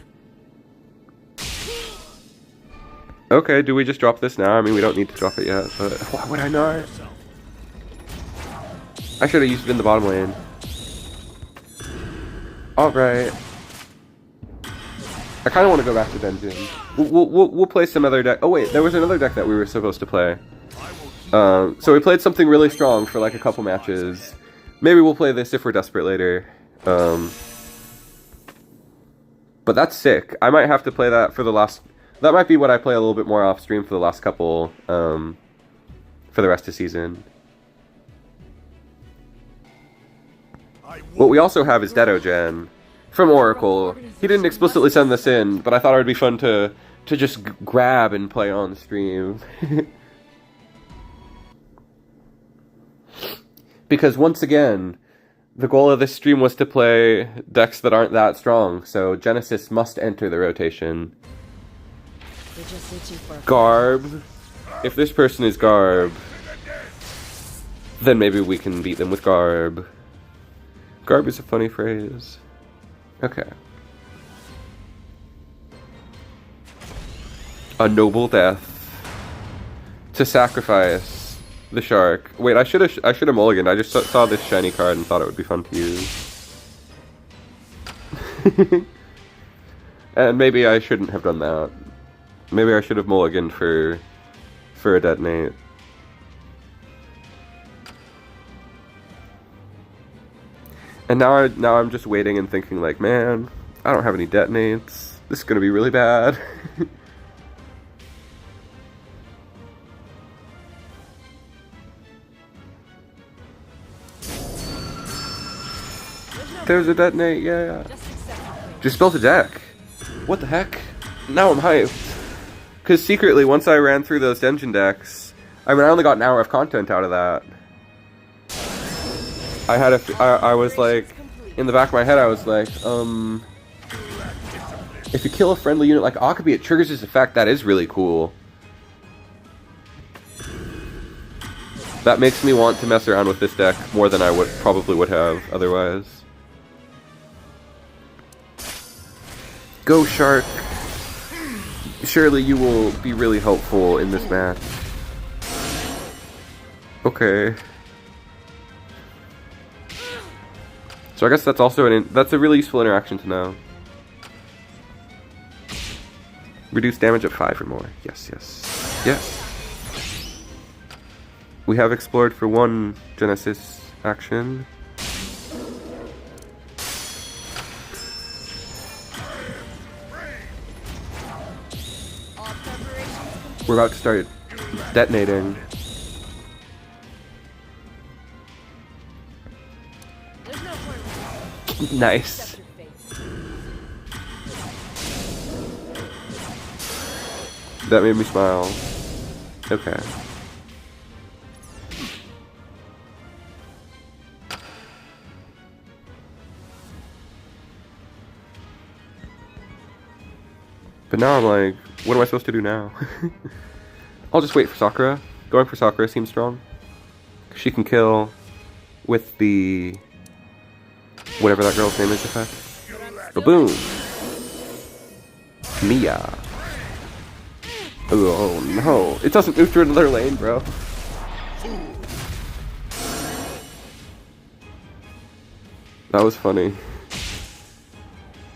Okay, do we just drop this now? I mean, we don't need to drop it yet, but why would I not? I should have used it in the bottom lane. Alright. I kind of want to go back to Denjin. We'll play some other deck. Oh wait, there was another deck that we were supposed to play. So we played something really strong for like a couple matches. Maybe we'll play this if we're desperate later. But that's sick. I might have to play that for the last That might be what I play a little bit more off stream for the last couple, for the rest of the season. What we also have is DENJIN from Oracle. He didn't explicitly send this in, but I thought it would be fun to just grab and play on stream. Because once again, the goal of this stream was to play decks that aren't that strong, so Genesis must enter the rotation. Garb. If this person is Garb, then maybe we can beat them with Garb. Garb is a funny phrase. Okay. A noble death. To sacrifice the shark. Wait, I should have mulliganed. I just saw this shiny card and thought it would be fun to use. And maybe I shouldn't have done that. Maybe I should have mulliganed for a detonate. And now I'm just waiting and thinking like, man, I don't have any detonates. This is gonna be really bad. There's a detonate, yeah. Just built a deck. What the heck? Now I'm hyped. Because secretly, once I ran through those DENJIN decks, I mean, I only got an hour of content out of that. I was like, in the back of my head, I was like, if you kill a friendly unit like Akabi, it triggers this effect. That is really cool. That makes me want to mess around with this deck more than I probably would have otherwise. Go Shark. Surely you will be really helpful in this match. Okay. So I guess that's also that's a really useful interaction to know. Reduce damage of 5 or more. Yes, yes. Yes. We have explored for 1 Genesis action. We're about to start detonating. Nice. That made me smile. Okay. But now I'm like, what am I supposed to do now? I'll just wait for Sakura. Going for Sakura seems strong. She can kill with the whatever that girl's name is effect. Boom! Mia. Oh no, it doesn't move to another lane, bro. That was funny.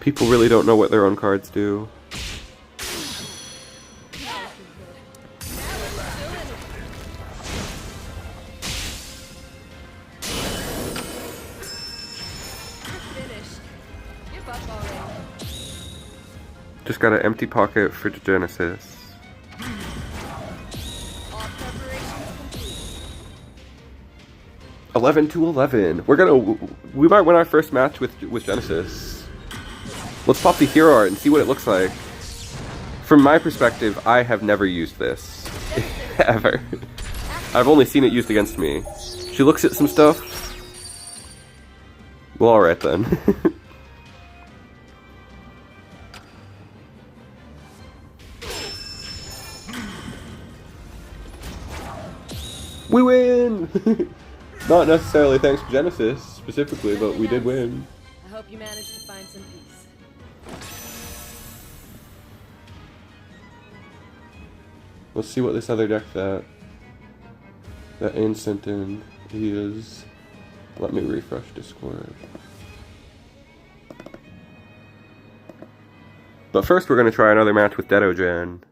People really don't know what their own cards do. Just got an empty pocket for Genesis. All 11 to 11. We might win our first match with Genesis. Let's pop the hero art and see what it looks like. From my perspective, I have never used this. Ever. I've only seen it used against me. She looks at some stuff. Well, alright then. We win! Not necessarily thanks to Genesis, specifically, but we did win. I hope you managed to find some peace. Let's see what this other deck that Ain sent in is. Let me refresh Discord. But first we're going to try another match with DENJIN.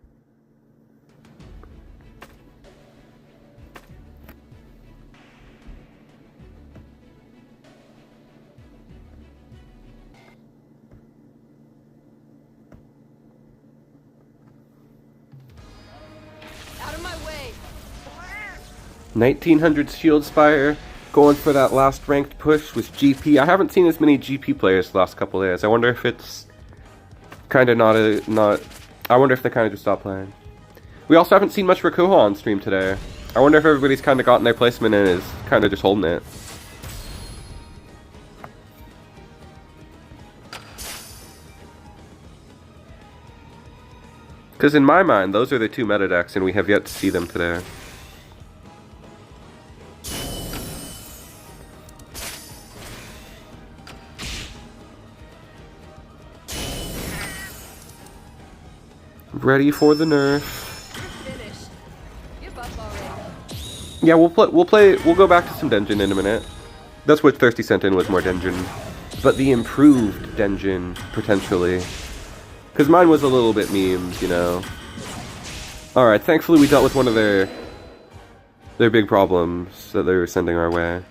1900 Shield Spire, going for that last ranked push with GP. I haven't seen as many GP players the last couple days. I wonder if it's kind of not. I wonder if they kind of just stopped playing. We also haven't seen much Rakuho on stream today. I wonder if everybody's kind of gotten their placement and is kind of just holding it. Because in my mind, those are the two meta decks, and we have yet to see them today. Ready for the nerf. Finished. Give up already. Yeah, we'll go back to some Denjin in a minute. That's what Thirsty sent in, was more Denjin. But the improved Denjin, potentially. Because mine was a little bit memed, you know. Alright, thankfully we dealt with one of their big problems that they were sending our way.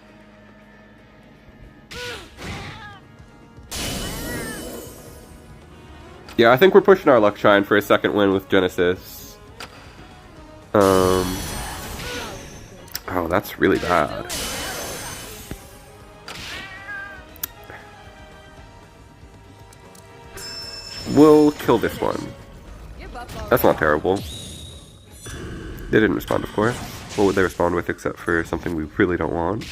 Yeah, I think we're pushing our luck shrine for a second win with Genesis. Oh, that's really bad. We'll kill this one. That's not terrible. They didn't respond, of course. What would they respond with except for something we really don't want?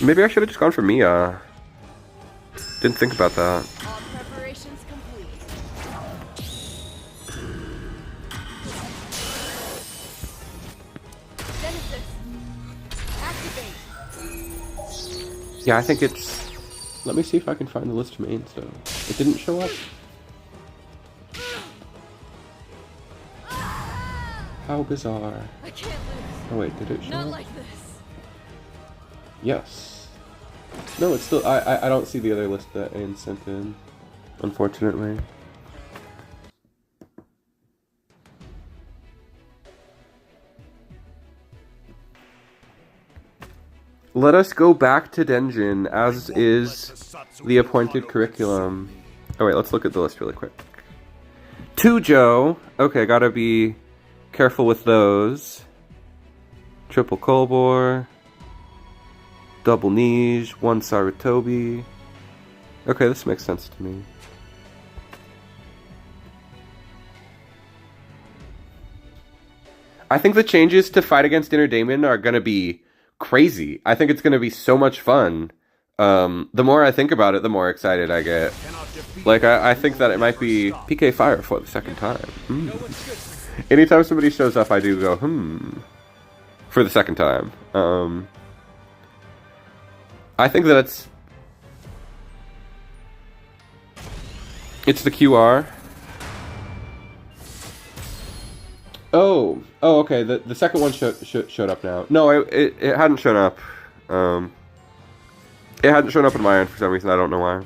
Maybe I should have just gone for Mia. Didn't think about that. All preparations complete. Genesis. Activate. Yeah, I think it's... Let me see if I can find the list of mains, though. It didn't show up? How bizarre. I can't lose. Oh wait, did it show Not up? like this. Yes. No, it's still... I don't see the other list that Ayn sent in, unfortunately. Let us go back to Denjin, as is the appointed curriculum. Oh wait, let's look at the list really quick. Tujo! Okay, gotta be careful with those. Triple Kolbor. Double Nij, one Sarutobi. Okay, this makes sense to me. I think the changes to Fight Against Inner Daemon are gonna be crazy. I think it's gonna be so much fun. The more I think about it, the more excited I get. Like, I think that it might be PK Fire for the second time. Anytime somebody shows up, I do go, for the second time. I think that it's the QR. Oh, okay. The second one showed up now. No, it hadn't shown up. It hadn't shown up on my end for some reason. I don't know why.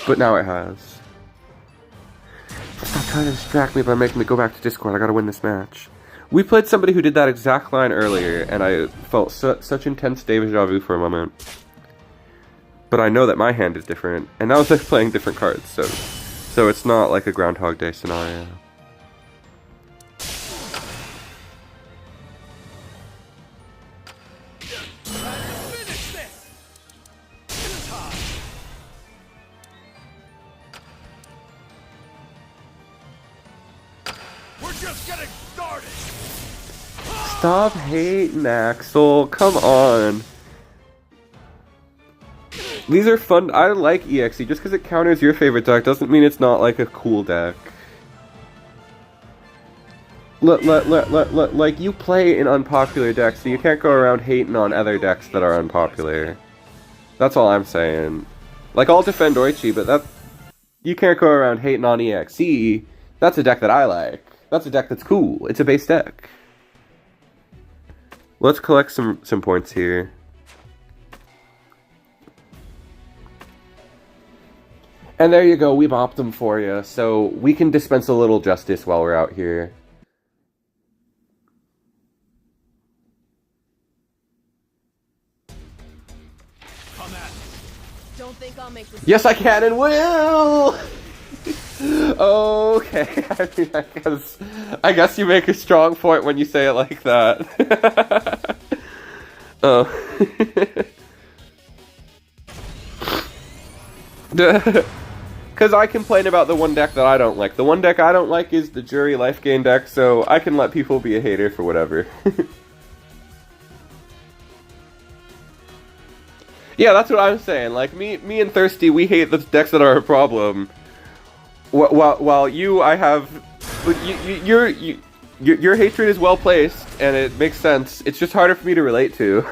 But now it has. Stop trying to distract me by making me go back to Discord. I gotta win this match. We played somebody who did that exact line earlier, and I felt such intense deja vu for a moment. But I know that my hand is different, and now they're playing different cards, so it's not like a Groundhog Day scenario. We're just getting started. Stop hating, Axel. Come on. These are fun. I like EXE. Just because it counters your favorite deck doesn't mean it's not like a cool deck. Like, you play in unpopular decks, so you can't go around hating on other decks that are unpopular. That's all I'm saying. Like, I'll defend Oichi, but you can't go around hating on EXE. That's a deck that I like. That's a deck that's cool. It's a base deck. Let's collect some points here. And there you go, we mopped them for you, so we can dispense a little justice while we're out here. Come at me. Don't think I'll make this. Yes, I can and will! Okay, I guess you make a strong point when you say it like that. Oh. Because I complain about the one deck that I don't like. The one deck I don't like is the Jury Life Gain deck, so I can let people be a hater for whatever. Yeah, that's what I'm saying. Like, me and Thirsty, we hate the decks that are a problem. While you, I have... Your hatred is well placed, and it makes sense. It's just harder for me to relate to.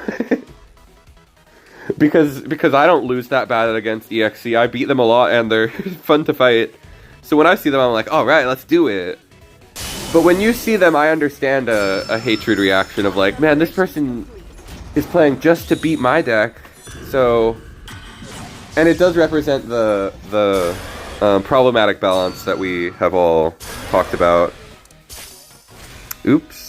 because I don't lose that bad against EXE. I beat them a lot, and they're fun to fight. So when I see them, I'm like, alright, let's do it. But when you see them, I understand a hatred reaction of like, man, this person is playing just to beat my deck. So... And it does represent the problematic balance that we have all talked about. Oops.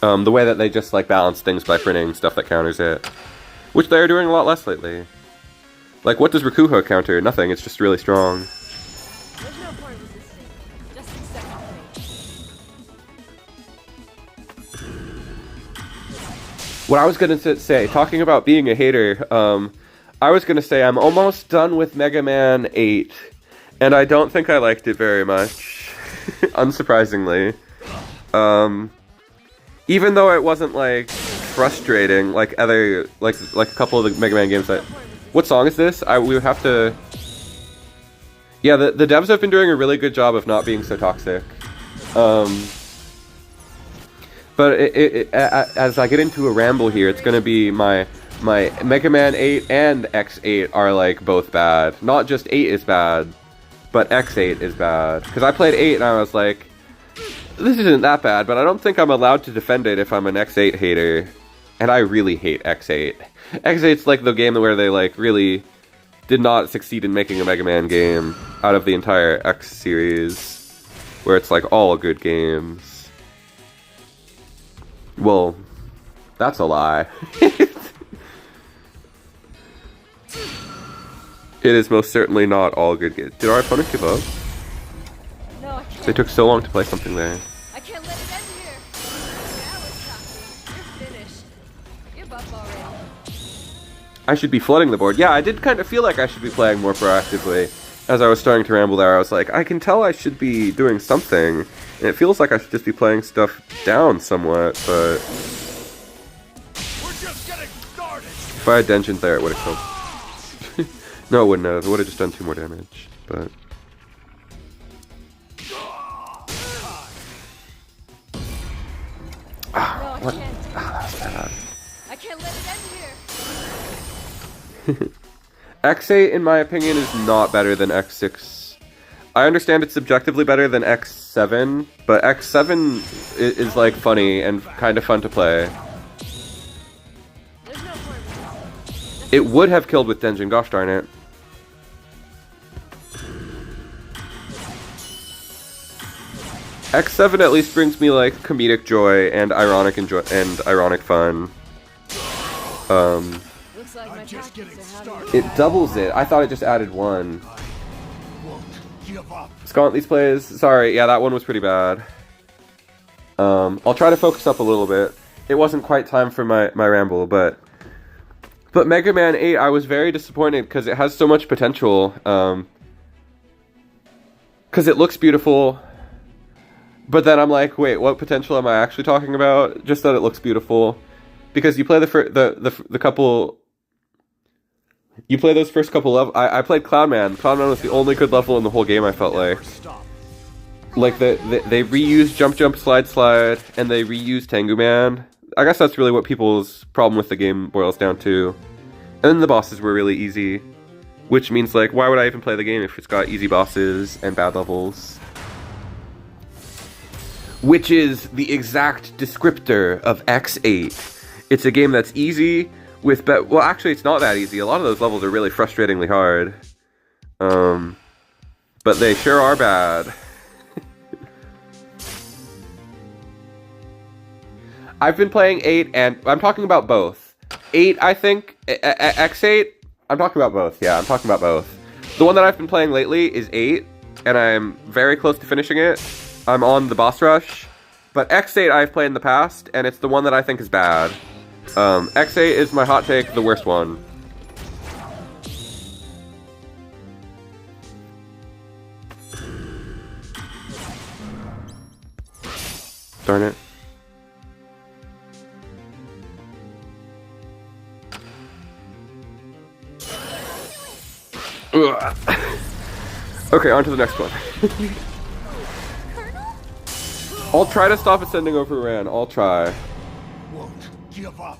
The way that they just like balance things by printing stuff that counters it. Which they're doing a lot less lately. Like, what does Rakuho counter? Nothing, it's just really strong. There's no point resisting. Just accept me. What I was gonna say, talking about being a hater, I was gonna say I'm almost done with Mega Man 8, and I don't think I liked it very much, unsurprisingly. Even though it wasn't like frustrating like other like a couple of the Mega Man games that. What song is this? We would have to. Yeah, the devs have been doing a really good job of not being so toxic. But as I get into a ramble here, it's gonna be my Mega Man 8 and X8 are like both bad. Not just 8 is bad, but X8 is bad. Because I played 8 and I was like, this isn't that bad, but I don't think I'm allowed to defend it if I'm an X8 hater. And I really hate X8. X8's like the game where they like really did not succeed in making a Mega Man game out of the entire X series, where it's like all good games. Well, that's a lie. It is most certainly not all good games. Did our opponent give up? No, I can't. They took so long to play something there. I can't let it end here. Now it's talking. You're finished. Give up already. I should be flooding the board. Yeah, I did kind of feel like I should be playing more proactively. As I was starting to ramble there, I was like, I can tell I should be doing something. And it feels like I should just be playing stuff down somewhat, but... We're just getting started. If I had Denjin there, it would have killed. No, it wouldn't have. It would have just done 2 more damage, but... No, What? I can't. That was bad. I can't let it end here. X8, in my opinion, is not better than X6. I understand it's subjectively better than X7, but X7 is like funny and kind of fun to play. There's no point resisting. It would have killed with Denjin, gosh darn it. X7 at least brings me like comedic joy and ironic fun. Looks like my I'm just getting tactics are having started. It doubles it. I thought it just added 1. Won't give up. Scantley's plays. Sorry, yeah, that one was pretty bad. I'll try to focus up a little bit. It wasn't quite time for my ramble, but Mega Man 8, I was very disappointed because it has so much potential. Because it looks beautiful. But then I'm like, wait, what potential am I actually talking about? Just that it looks beautiful. Because you play the couple... You play those first couple levels... I played Cloudman. Cloudman was the only good level in the whole game, I felt like. Stop. Like, they reused Jump Jump Slide Slide, and they reused Tengu Man. I guess that's really what people's problem with the game boils down to. And then the bosses were really easy. Which means, like, why would I even play the game if it's got easy bosses and bad levels? Which is the exact descriptor of X8. It's a game that's easy with well, actually, it's not that easy. A lot of those levels are really frustratingly hard. But they sure are I've been playing 8, and I'm talking about both. 8, I think, X8, I'm talking about both, yeah, I'm talking about both. The one that I've been playing lately is 8, and I'm very close to finishing it. I'm on the boss rush, but X8 I've played in the past, and it's the one that I think is bad. X8 is my hot take, the worst one. Darn it. Ugh. Okay, on to the next one. I'll try to stop ascending over Ran. I'll try. Won't give up.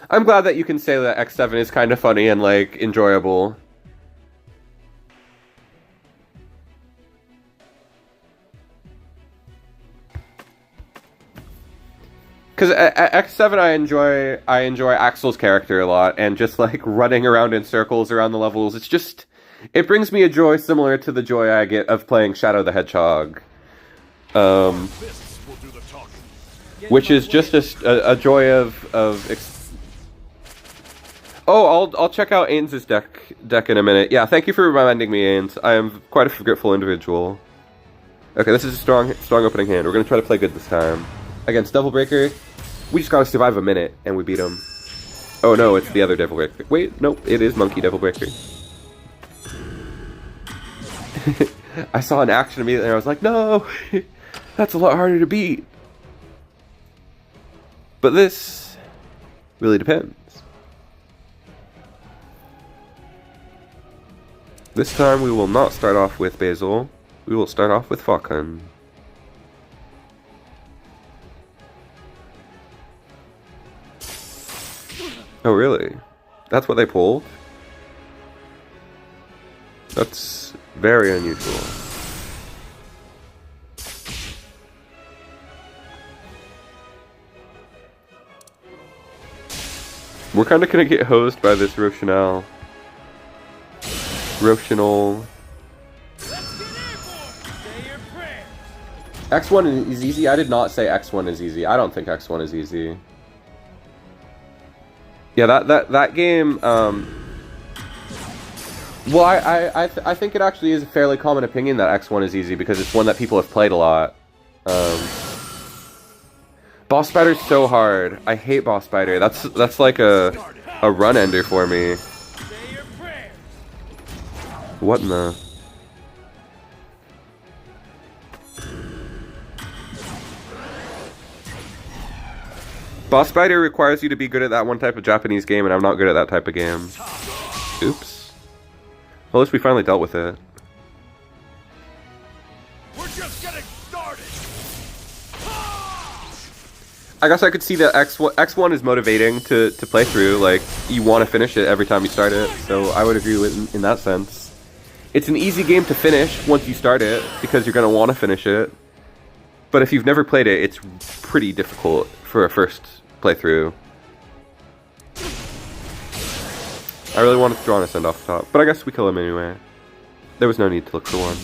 I'm glad that you can say that X7 is kind of funny and, like, enjoyable. Because at X7 I enjoy Axel's character a lot, and just like running around in circles around the levels, it brings me a joy similar to the joy I get of playing Shadow the Hedgehog. Which is just a joy of Oh, I'll check out Ains's deck in a minute. Yeah, thank you for reminding me, Ains. I am quite a forgetful individual. Okay, this is a strong opening hand. We're gonna try to play good this time. Against Devil Breaker. We just gotta survive a minute, and we beat him. Oh no, it's the other Devil Breaker. Wait, nope, it is Monkey Devil Breaker. I saw an action immediately, and I was like, no! That's a lot harder to beat. But this really depends. This time we will not start off with Basil. We will start off with Falcon. Oh, really? That's what they pulled? That's very unusual. We're kind of gonna get hosed by this Rochinal. X1 is easy? I did not say X1 is easy. I don't think X1 is easy. Yeah, that game, well, I think it actually is a fairly common opinion that X1 is easy because it's one that people have played a lot. Boss Spider's so hard. I hate Boss Spider. That's like a run ender for me. What in the... Boss Spider requires you to be good at that one type of Japanese game, and I'm not good at that type of game. Oops. Well, at least we finally dealt with it. We're just getting started. I guess I could see that X1 is motivating to play through. Like, you want to finish it every time you start it, so I would agree with in that sense. It's an easy game to finish once you start it, because you're going to want to finish it. But if you've never played it, it's pretty difficult for a first playthrough. I really wanted to draw an ascend off the top, but I guess we kill him anyway. There was no need to look for one.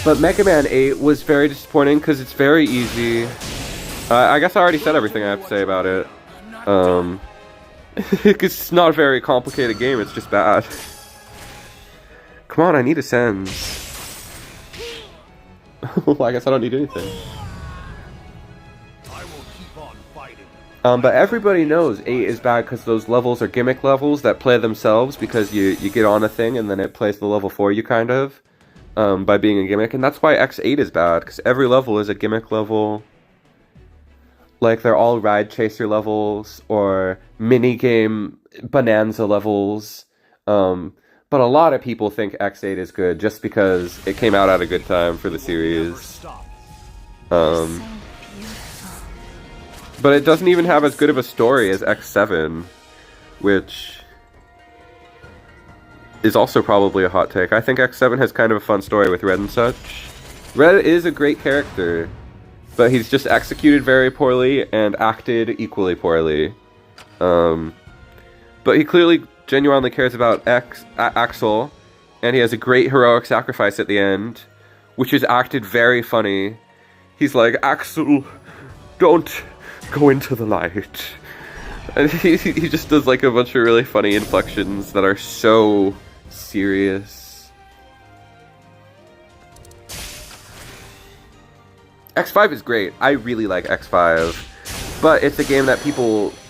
But Mega Man 8 was very disappointing because it's very easy. I guess I already said everything I have to say about it. It's not a very complicated game, it's just bad. Come on, I need ascends. Well, I guess I don't need anything. I will keep on fighting. But everybody knows 8 is bad because those levels are gimmick levels that play themselves because you get on a thing and then it plays the level for you, kind of, by being a gimmick. And that's why X8 is bad, because every level is a gimmick level. Like, they're all ride chaser levels or minigame bonanza levels. But a lot of people think X8 is good just because it came out at a good time for the series. But it doesn't even have as good of a story as X7, which is also probably a hot take. I think X7 has kind of a fun story with Red and such. Red is a great character, but he's just executed very poorly and acted equally poorly. But he clearly genuinely cares about Axel, and he has a great heroic sacrifice at the end, which is acted very funny. He's like, Axel, don't go into the light. And he just does like a bunch of really funny inflections that are so serious. X5 is great. I really like X5. But it's a game that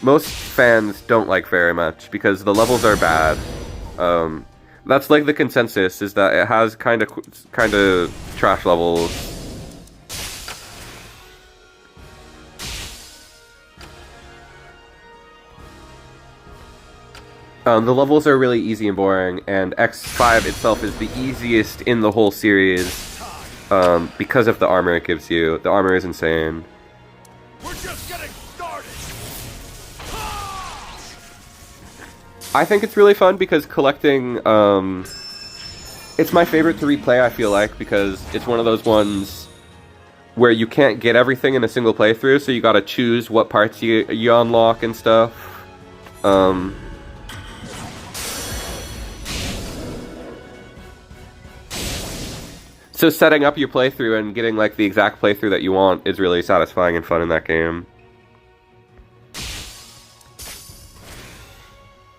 most fans don't like very much because the levels are bad. That's like the consensus, is that it has kind of trash levels. The levels are really easy and boring, and X5 itself is the easiest in the whole series because of the armor it gives you. The armor is insane. We're just getting started. I think it's really fun because collecting, it's my favorite to replay, I feel like, because it's one of those ones where you can't get everything in a single playthrough, so you gotta choose what parts you unlock and stuff. So setting up your playthrough and getting like the exact playthrough that you want is really satisfying and fun in that game.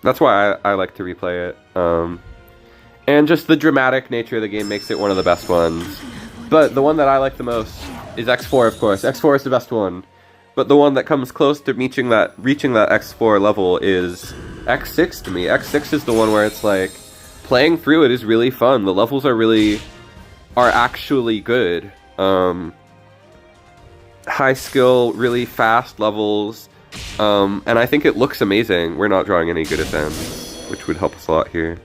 That's why I like to replay it. And just the dramatic nature of the game makes it one of the best ones. But the one that I like the most is X4, of course. X4 is the best one. But the one that comes close to reaching that X4 level is X6 to me. X6 is the one where it's like, playing through it is really fun. The levels are actually good. High skill, really fast levels. And I think it looks amazing. We're not drawing any good events, which would help us a lot here.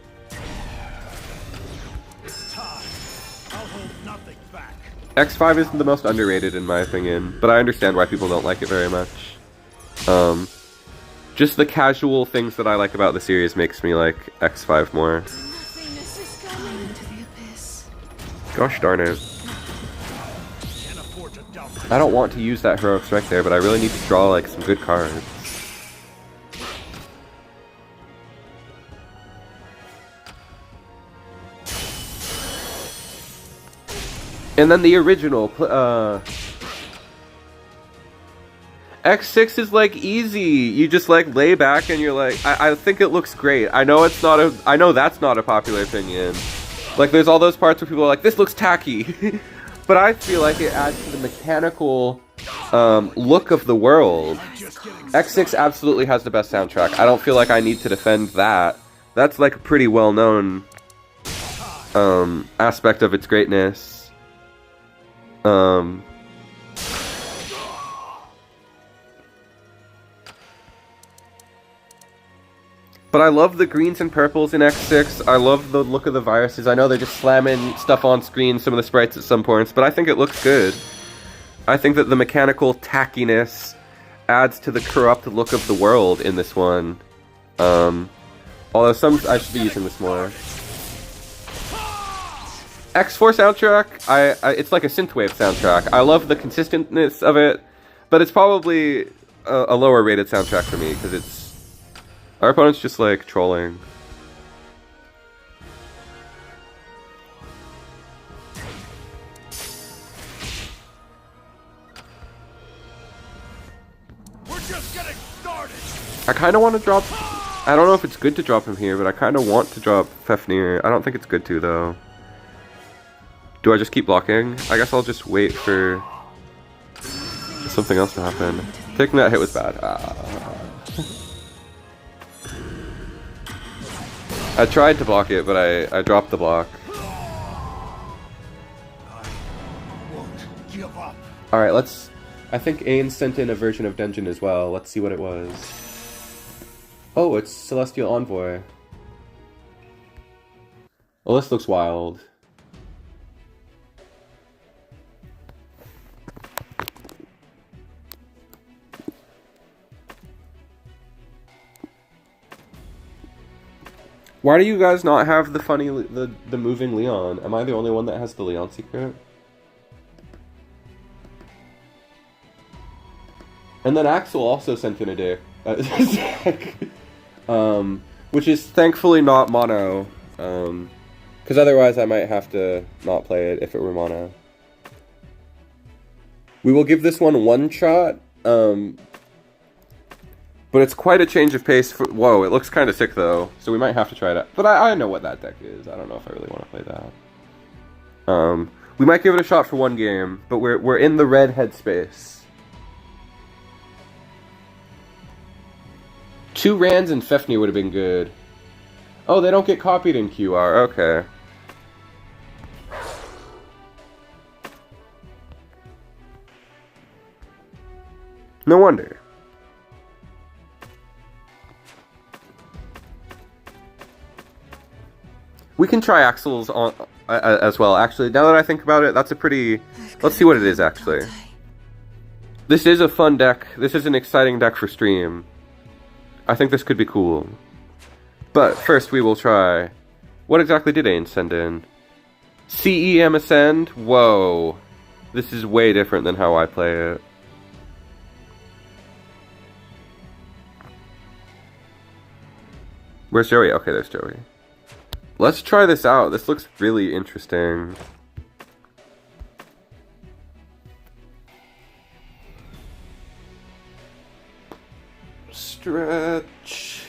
X5 is the most underrated in my opinion, but I understand why people don't like it very much. Just the casual things that I like about the series makes me like X5 more. Nothingness is coming into the abyss. Gosh darn it. I don't want to use that heroic strike there, but I really need to draw like some good cards. And then the original, X6 is like easy. You just like lay back and you're like, I think it looks great. I know that's not a popular opinion. Like there's all those parts where people are like, this looks tacky. But I feel like it adds to the mechanical look of the world. X6 absolutely has the best soundtrack. I don't feel like I need to defend that. That's like a pretty well-known aspect of its greatness. But I love the greens and purples in X6. I love the look of the viruses. I know they're just slamming stuff on screen, some of the sprites at some points, but I think it looks good. I think that the mechanical tackiness adds to the corrupt look of the world in this one. Although I should be using this more. X4 soundtrack, it's like a synthwave soundtrack. I love the consistentness of it, but it's probably a lower rated soundtrack for me, because our opponent's just like trolling. We're just getting started. I kind of want to drop... I don't know if it's good to drop him here, but I kind of want to drop Fafnir. I don't think it's good to, though. Do I just keep blocking? I guess I'll just wait for something else to happen. Taking that hit was bad. I tried to block it, but I dropped the block. Alright, let's... I think Ain sent in a version of Denjin as well. Let's see what it was. Oh, it's Celestial Envoy. Well, this looks wild. Why do you guys not have the funny, the moving Leon? Am I the only one that has the Leon secret? And then Axel also sent in a dick. which is thankfully not mono, because otherwise I might have to not play it if it were mono. We will give this one shot, but it's quite a change of pace. Whoa, it looks kind of sick though, so we might have to try it out. But I know what that deck is. I don't know if I really want to play that. We might give it a shot for one game, but we're in the red headspace. 2 Rands and Fefnir would have been good. Oh, they don't get copied in QR. Okay. No wonder. We can try Axel's on as well. Actually, now that I think about it, that's a pretty... Let's see what it is, actually. This is a fun deck. This is an exciting deck for stream. I think this could be cool. But first we will try... What exactly did Ain send in? CEM Ascend? Whoa. This is way different than how I play it. Where's Joey? Okay, there's Joey. Let's try this out. This looks really interesting. Stretch.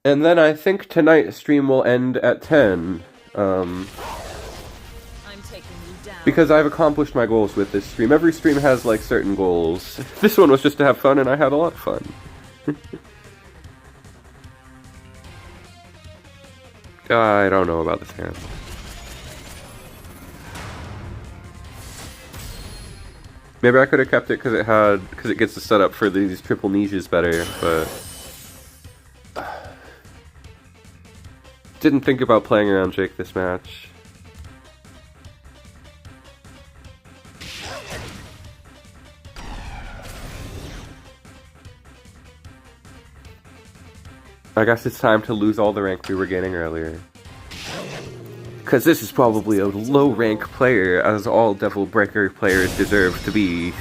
And then I think tonight's stream will end at 10. I'm taking you down. Because I've accomplished my goals with this stream. Every stream has like certain goals. This one was just to have fun, and I had a lot of fun. I don't know about this hand. Maybe I could have kept it because it gets the setup for these triple niches better, but didn't think about playing around Jake this match. I guess it's time to lose all the rank we were gaining earlier. Because this is probably a low rank player, as all Devil Breaker players deserve to be.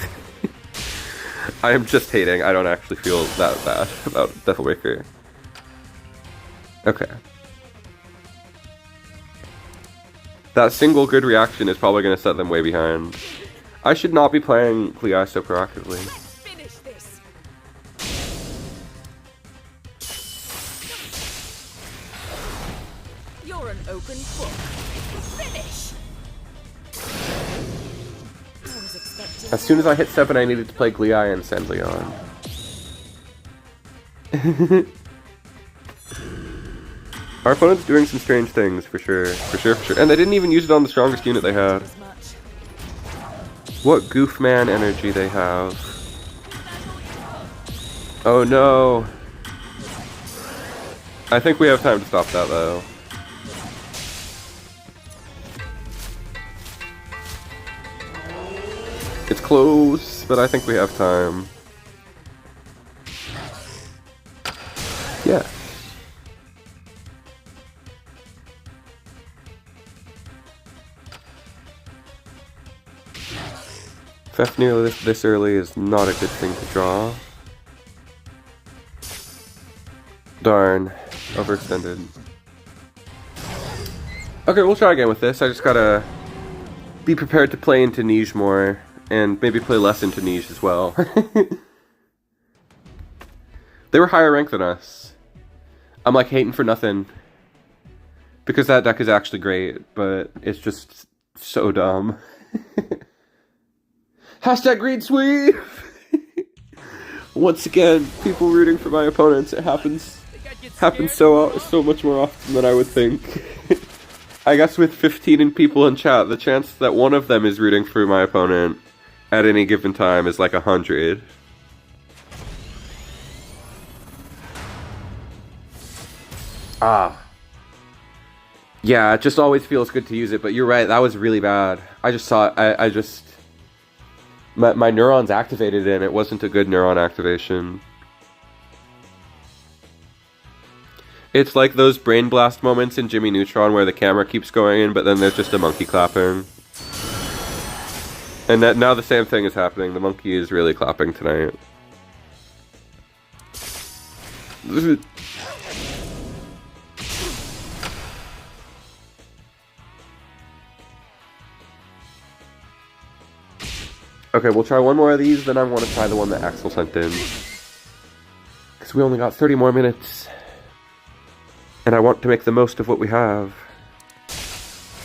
I am just hating, I don't actually feel that bad about Devil Breaker. Okay. That single good reaction is probably going to set them way behind. I should not be playing Clei so proactively. Finish this. You're an open book. Finish. I was expecting. As soon as I hit 7, I needed to play Glee and send Leon. Our opponent's doing some strange things, for sure. And they didn't even use it on the strongest unit they had. What goofman energy they have. Oh no. I think we have time to stop that though. It's close, but I think we have time. Yeah. Fefnir this early is not a good thing to draw. Darn. Overextended. Okay, we'll try again with this. I just gotta be prepared to play into niche more, and maybe play less into niche as well. They were higher ranked than us. I'm like hating for nothing. Because that deck is actually great, but it's just so dumb. Hashtag green sweep! Once again, people rooting for my opponents. It happens so much more often than I would think. I guess with 15 people in chat, the chance that one of them is rooting for my opponent at any given time is like 100. Ah. Yeah, it just always feels good to use it, but you're right, that was really bad. I just saw it, My neurons activated and it wasn't a good neuron activation. It's like those brain blast moments in Jimmy Neutron where the camera keeps going in, but then there's just a monkey clapping. And now the same thing is happening. The monkey is really clapping tonight. Okay, we'll try one more of these, then I want to try the one that Axel sent in. Because we only got 30 more minutes. And I want to make the most of what we have.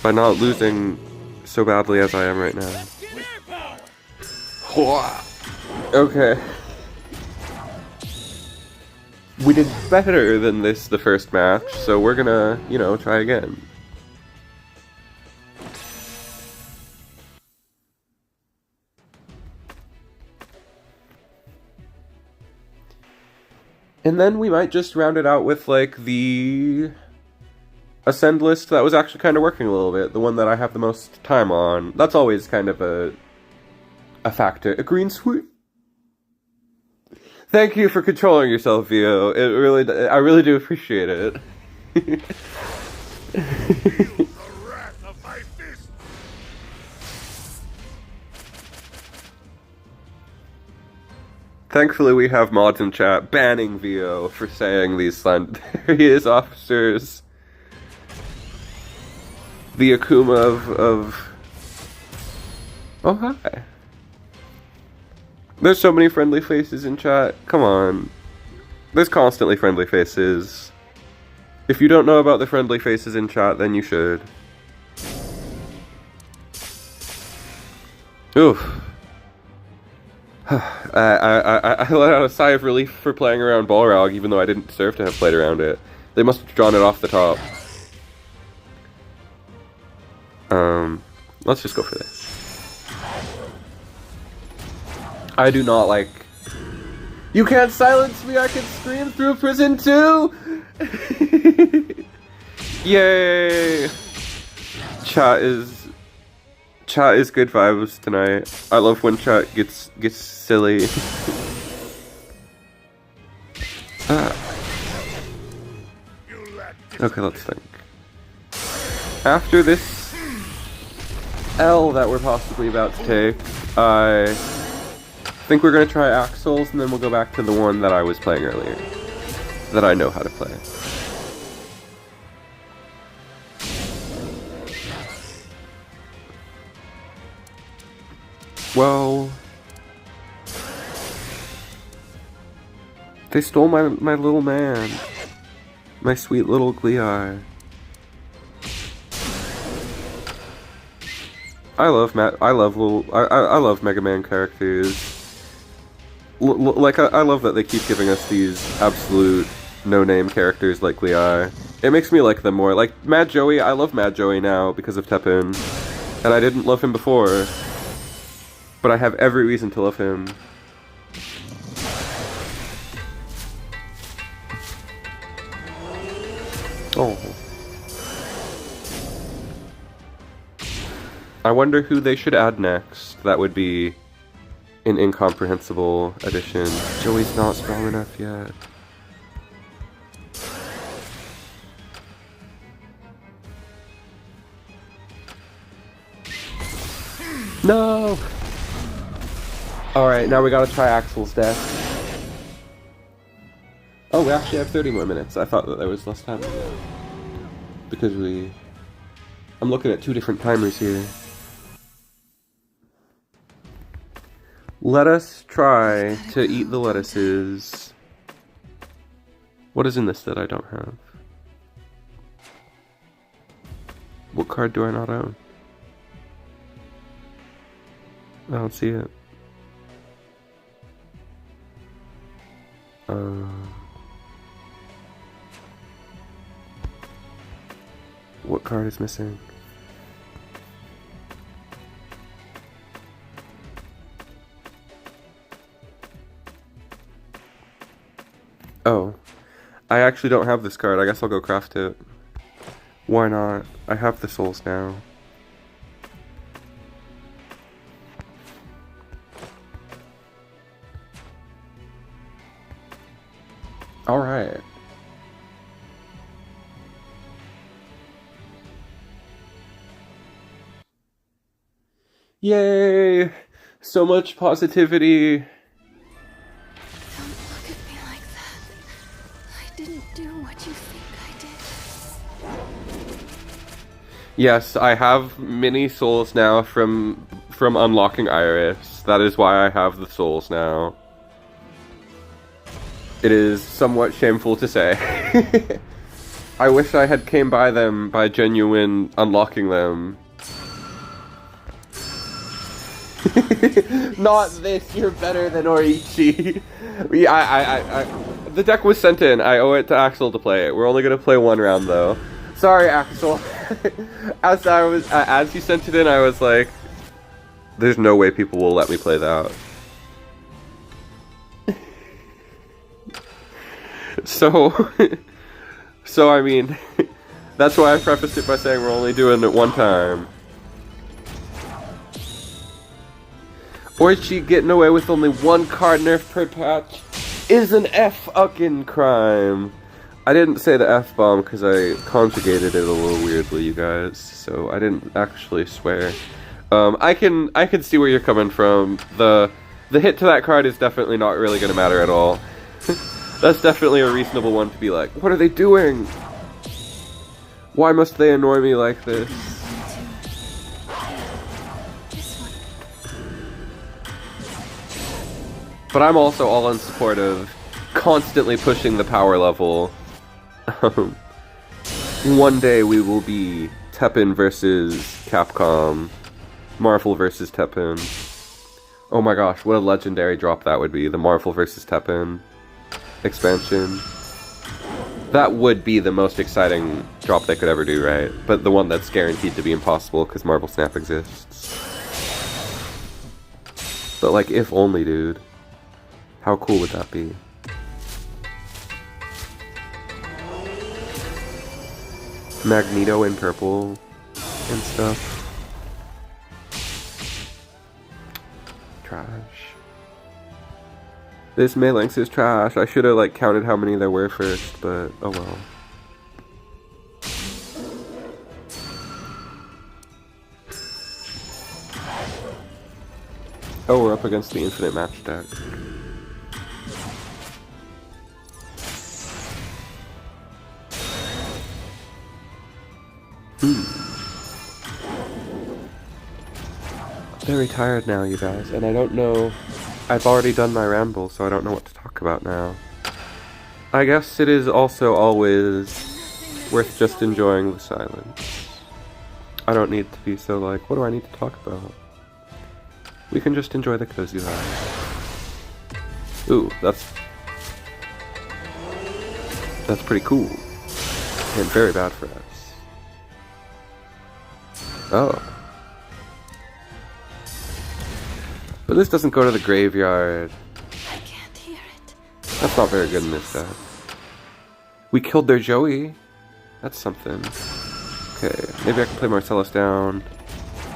By not losing so badly as I am right now. Okay. We did better than this the first match, so we're gonna, you know, try again. And then we might just round it out with, like, the Ascend list that was actually kind of working a little bit. The one that I have the most time on. That's always kind of a factor. A green sweep. Thank you for controlling yourself, Vio. I really do appreciate it. The wrath of my fist. Thankfully, we have mods in chat banning Vio for saying these slanderous officers. The Akuma of... Oh, hi. There's so many friendly faces in chat. Come on. There's constantly friendly faces. If you don't know about the friendly faces in chat, then you should. Oof. I let out a sigh of relief for playing around Balrog, even though I didn't deserve to have played around it. They must have drawn it off the top. Let's just go for this. I do not like... You can't silence me, I can scream through prison too! Yay! Chat is good vibes tonight. I love when chat gets silly. Okay, let's think. After this L that we're possibly about to take, I think we're gonna try Axel's, and then we'll go back to the one that I was playing earlier, that I know how to play. Well, they stole my little man, my sweet little Glee-Eye. I love Mega Man characters. I love that they keep giving us these absolute no-name characters like Glee-Eye. It makes me like them more. Like Mad Joey, I love Mad Joey now because of TEPPEN, and I didn't love him before, but I have every reason to love him. Oh. I wonder who they should add next. That would be an incomprehensible addition. Joey's not strong enough yet. No! Alright, now we gotta try Axel's death. Oh, we actually have 30 more minutes. I thought that there was less time than that. Because I'm looking at two different timers here. Let us try to eat the lettuces. What is in this that I don't have? What card do I not own? I don't see it. What card is missing? Oh, I actually don't have this card. I guess I'll go craft it. Why not? I have the souls now. Alright. Yay! So much positivity. Don't look at me like that. Yes, I have many souls now from unlocking Iris. That is why I have the souls now. It is somewhat shameful to say. I wish I had came by them by genuine unlocking them. Not this, you're better than Orichi. The deck was sent in. I owe it to Axel to play it. We're only gonna play one round though. Sorry, Axel. As you sent it in, I was like, there's no way people will let me play that. So I mean, that's why I prefaced it by saying we're only doing it one time. Orichi getting away with only one card nerf per patch is an F-fucking crime. I didn't say the F-bomb because I conjugated it a little weirdly, you guys, so I didn't actually swear. I can see where you're coming from. The hit to that card is definitely not really going to matter at all. That's definitely a reasonable one to be like, what are they doing? Why must they annoy me like this? But I'm also all in support of constantly pushing the power level. One day we will be TEPPEN versus Capcom. Marvel versus TEPPEN. Oh my gosh, what a legendary drop that would be. The Marvel versus TEPPEN expansion. That would be the most exciting drop they could ever do, right? But the one that's guaranteed to be impossible because Marvel Snap exists. But like, if only, dude. How cool would that be? Magneto in purple and stuff. Trash. This Malinx is trash. I should have like counted how many there were first, but oh well. Oh, we're up against the infinite match deck. Very tired now, you guys, and I don't know. I've already done my ramble, so I don't know what to talk about now. I guess it is also always worth just enjoying the silence. I don't need to be so like, what do I need to talk about? We can just enjoy the cozy vibe. Ooh, that's pretty cool. And very bad for us. Oh. But this doesn't go to the graveyard. I can't hear it. That's not very good in this deck. We killed their Joey. That's something. Okay, maybe I can play Marcellus down.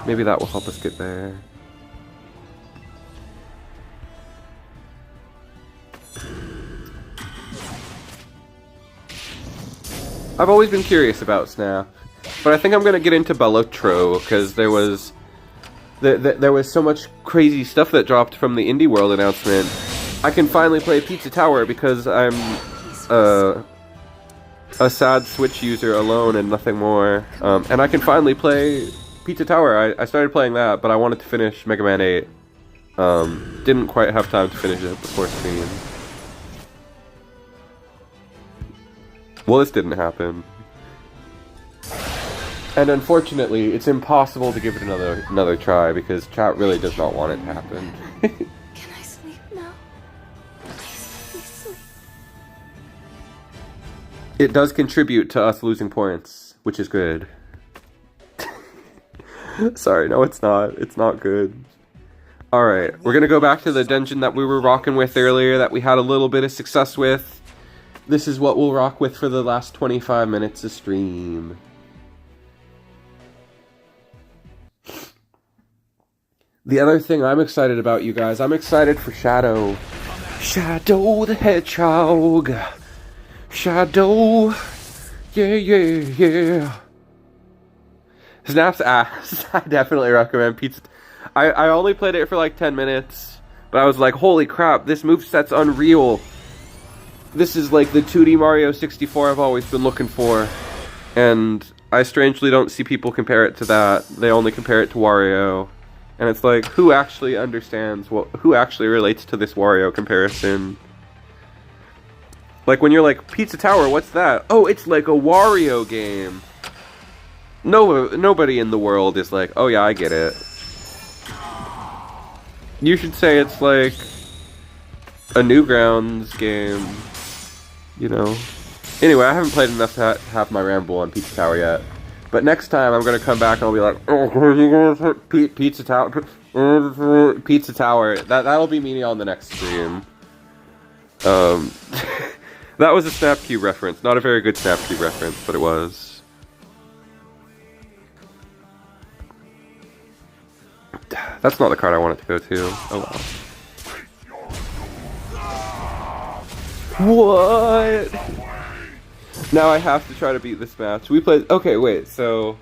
Maybe that will help us get there. I've always been curious about Snap, but I think I'm gonna get into Bellotro because there was so much crazy stuff that dropped from the Indie World announcement. I can finally play Pizza Tower because I'm a sad Switch user alone and nothing more. And I can finally play Pizza Tower. I started playing that, but I wanted to finish Mega Man 8. Didn't quite have time to finish it before stream. Well, this didn't happen. And unfortunately, it's impossible to give it another try because chat really does not want it to happen. Can I sleep now? Please let me sleep. It does contribute to us losing points, which is good. Sorry, no it's not. It's not good. Alright, we're gonna go back to the dungeon that we were rocking with earlier that we had a little bit of success with. This is what we'll rock with for the last 25 minutes of stream. The other thing I'm excited about, you guys, I'm excited for Shadow. Shadow the Hedgehog. Shadow. Yeah, yeah, yeah. Snap's ass. I definitely recommend Pizza. I only played it for like 10 minutes, but I was like, holy crap, this moveset's unreal. This is like the 2D Mario 64 I've always been looking for. And I strangely don't see people compare it to that. They only compare it to Wario. And it's like, who actually understands who actually relates to this Wario comparison? Like when you're like, Pizza Tower, what's that? Oh, it's like a Wario game. Nobody in the world is like, oh yeah, I get it. You should say it's like a Newgrounds game, you know. Anyway, I haven't played enough to have my ramble on Pizza Tower yet. But next time I'm gonna come back and I'll be like, oh, Pizza Tower, Pizza Tower. That'll be me on the next stream. That was a Snapcube reference. Not a very good Snapcube reference, but it was. That's not the card I want it to go to. Oh well. What? Now I have to try to beat this match. We played. Okay, wait. So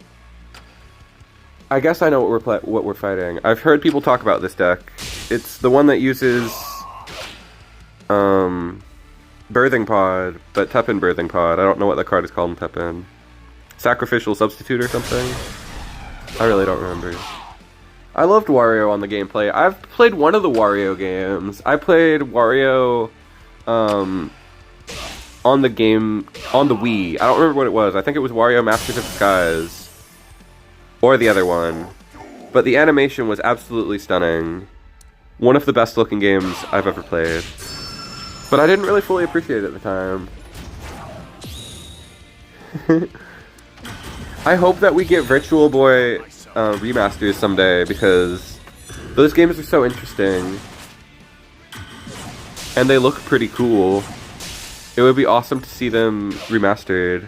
I guess I know what we're fighting. I've heard people talk about this deck. It's the one that uses Birthing Pod, but TEPPEN Birthing Pod. I don't know what the card is called in TEPPEN. Sacrificial Substitute or something? I really don't remember. I loved Wario on the gameplay. I've played one of the Wario games. I played Wario on the Wii. I don't remember what it was. I think it was Wario Masters of Disguise. Or the other one. But the animation was absolutely stunning. One of the best looking games I've ever played. But I didn't really fully appreciate it at the time. I hope that we get Virtual Boy remasters someday, because those games are so interesting. And they look pretty cool. It would be awesome to see them remastered.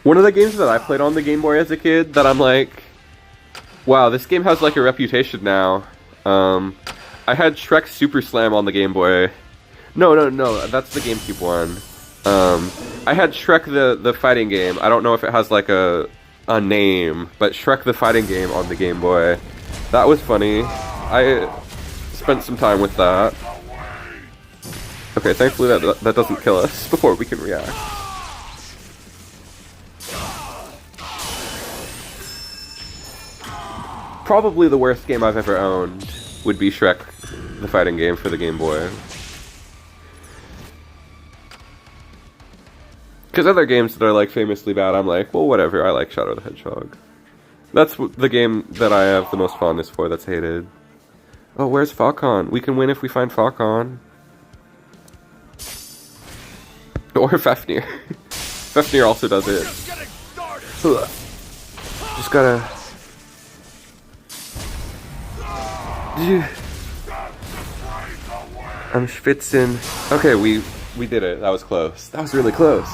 One of the games that I played on the Game Boy as a kid that I'm like, wow, this game has like a reputation now. I had Shrek Super Slam on the Game Boy. No, that's the GameCube one. I had Shrek the fighting game. I don't know if it has like a name, but Shrek the fighting game on the Game Boy. That was funny. I spent some time with that. Okay, thankfully that doesn't kill us before we can react. Probably the worst game I've ever owned would be Shrek the fighting game for the Game Boy. Because other games that are like famously bad, I'm like, well, whatever, I like Shadow the Hedgehog. That's the game that I have the most fondness for that's hated. Oh, where's Falcon? We can win if we find Falcon. Or Fafnir. Fafnir also does it. Just gotta... I'm schwitzen. Okay, we did it. That was close. That was really close.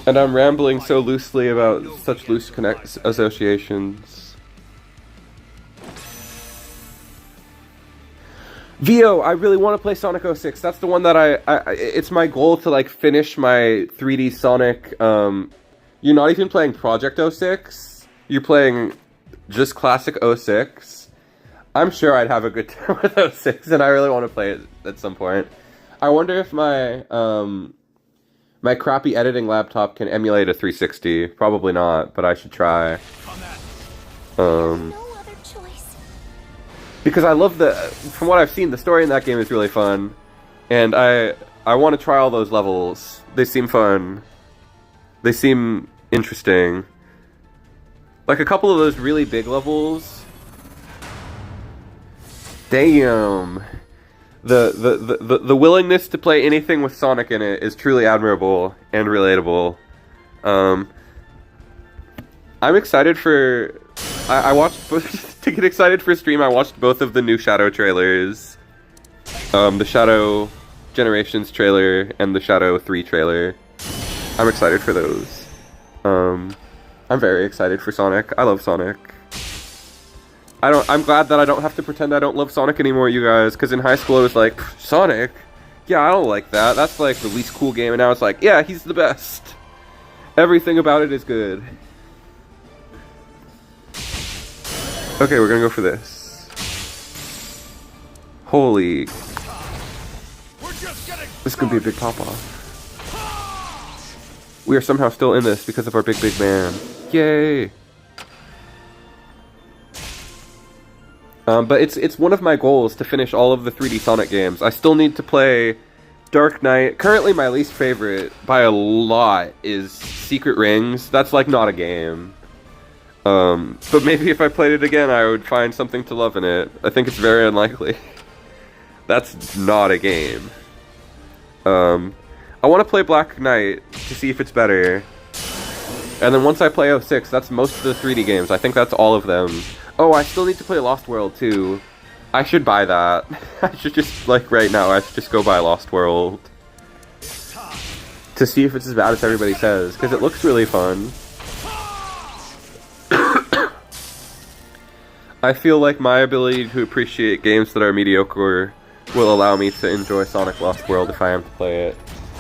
And I'm rambling so loosely about such loose associations. Vio, I really want to play Sonic 06. That's the one that it's my goal to like finish my 3D Sonic. You're not even playing Project 06. You're playing just classic 06. I'm sure I'd have a good time with 06, and I really want to play it at some point. I wonder if my my crappy editing laptop can emulate a 360. Probably not, but I should try. No other choice. Because I love from what I've seen, the story in that game is really fun, and I want to try all those levels. They seem fun. They seem interesting. Like a couple of those really big levels. Damn. The willingness to play anything with Sonic in it is truly admirable and relatable. I'm excited for... I watched... to get excited for stream, I watched both of the new Shadow trailers. The Shadow Generations trailer and the Shadow 3 trailer. I'm excited for those. I'm very excited for Sonic. I love Sonic. I'm glad that I don't have to pretend I don't love Sonic anymore, you guys, because in high school I was like, Sonic? Yeah, I don't like that. That's like the least cool game, and now it's like, yeah, he's the best. Everything about it is good. Okay, we're gonna go for this. Holy. This could be a big pop-off. We are somehow still in this because of our big man. Yay! But it's one of my goals to finish all of the 3D Sonic games. I still need to play Dark Knight. Currently my least favorite, by a lot, is Secret Rings. That's like not a game. But maybe if I played it again, I would find something to love in it. I think it's very unlikely. That's not a game. I want to play Black Knight to see if it's better. And then once I play 06, that's most of the 3D games. I think that's all of them. Oh, I still need to play Lost World too. I should buy that. I should just, like right now, I should just go buy Lost World. To see if it's as bad as everybody says, because it looks really fun. I feel like my ability to appreciate games that are mediocre will allow me to enjoy Sonic Lost World if I am to play it.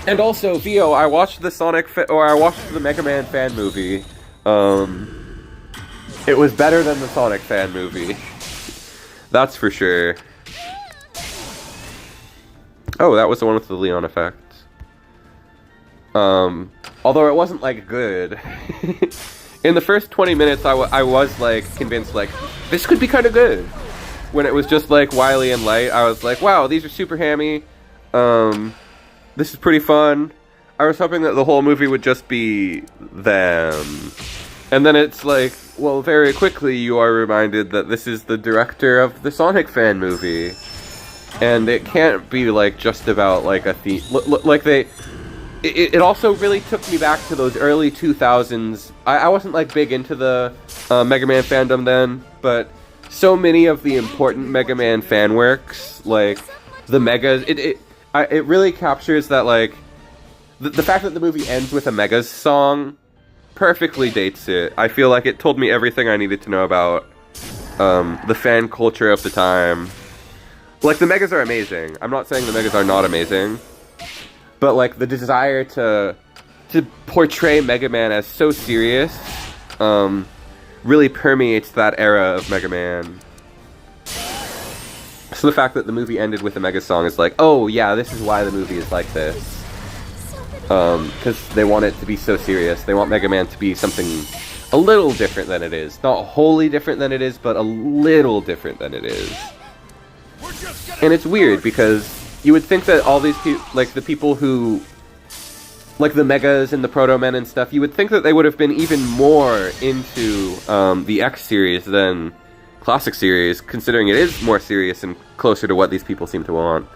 And also, Vio, I watched the I watched the Mega Man fan movie. It was better than the Sonic fan movie. That's for sure. Oh, that was the one with the Leon effect. Although it wasn't, like, good. In the first 20 minutes, I was, like, convinced, like, this could be kind of good. When it was just, like, Wily and Light, I was like, wow, these are super hammy. This is pretty fun. I was hoping that the whole movie would just be them. And then it's like, well, very quickly you are reminded that this is the director of the Sonic fan movie. And it can't be, like, just about, like, a theme. Like, It also really took me back to those early 2000s. I wasn't, like, big into the Mega Man fandom then, but so many of the important Mega Man fan works, like, the Megas, it really captures that, like, the fact that the movie ends with a Megas song perfectly dates it. I feel like it told me everything I needed to know about the fan culture of the time. Like, the Megas are amazing. I'm not saying the Megas are not amazing. But, like, the desire to portray Mega Man as so serious really permeates that era of Mega Man. So the fact that the movie ended with a Mega song is like, oh, yeah, this is why the movie is like this. Because they want it to be so serious. They want Mega Man to be something a little different than it is. Not wholly different than it is, but a little different than it is. And it's weird, because you would think that all these people, like the people who, like the Megas and the Proto-Men and stuff, you would think that they would have been even more into the X series than Classic series, considering it is more serious and closer to what these people seem to want.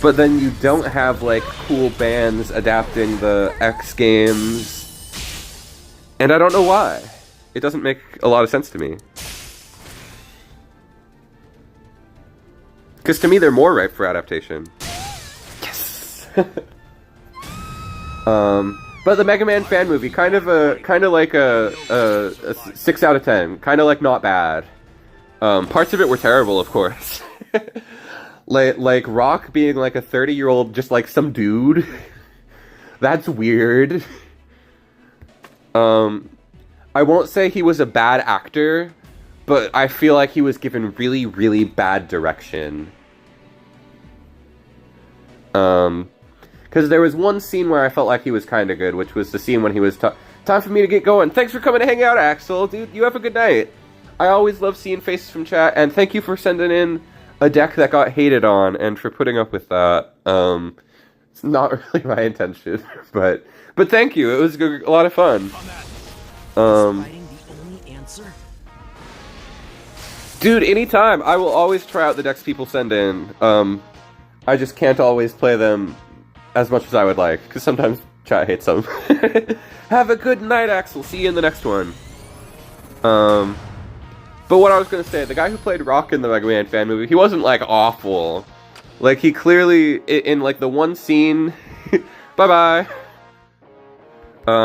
But then you don't have, like, cool bands adapting the X games, and I don't know why. It doesn't make a lot of sense to me. Because to me, they're more ripe for adaptation. Yes! But the Mega Man fan movie, kind of like a 6 out of 10. Kind of like not bad. Parts of it were terrible, of course. like Rock being like a 30-year-old, just like some dude. That's weird. I won't say he was a bad actor, but I feel like he was given really, really bad direction. Because there was one scene where I felt like he was kind of good, which was the scene when he was time for me to get going. Thanks for coming to hang out, Axel. Dude, you have a good night. I always love seeing faces from chat, and thank you for sending in a deck that got hated on, and for putting up with that. It's not really my intention, but thank you. It was a lot of fun. Dude, anytime. I will always try out the decks people send in. I just can't always play them as much as I would like, because sometimes chat hates them. Have a good night, Axel. See you in the next one. But what I was going to say, the guy who played Rock in the Mega Man fan movie, he wasn't, like, awful. Like, he clearly, in like, the one scene... Bye-bye!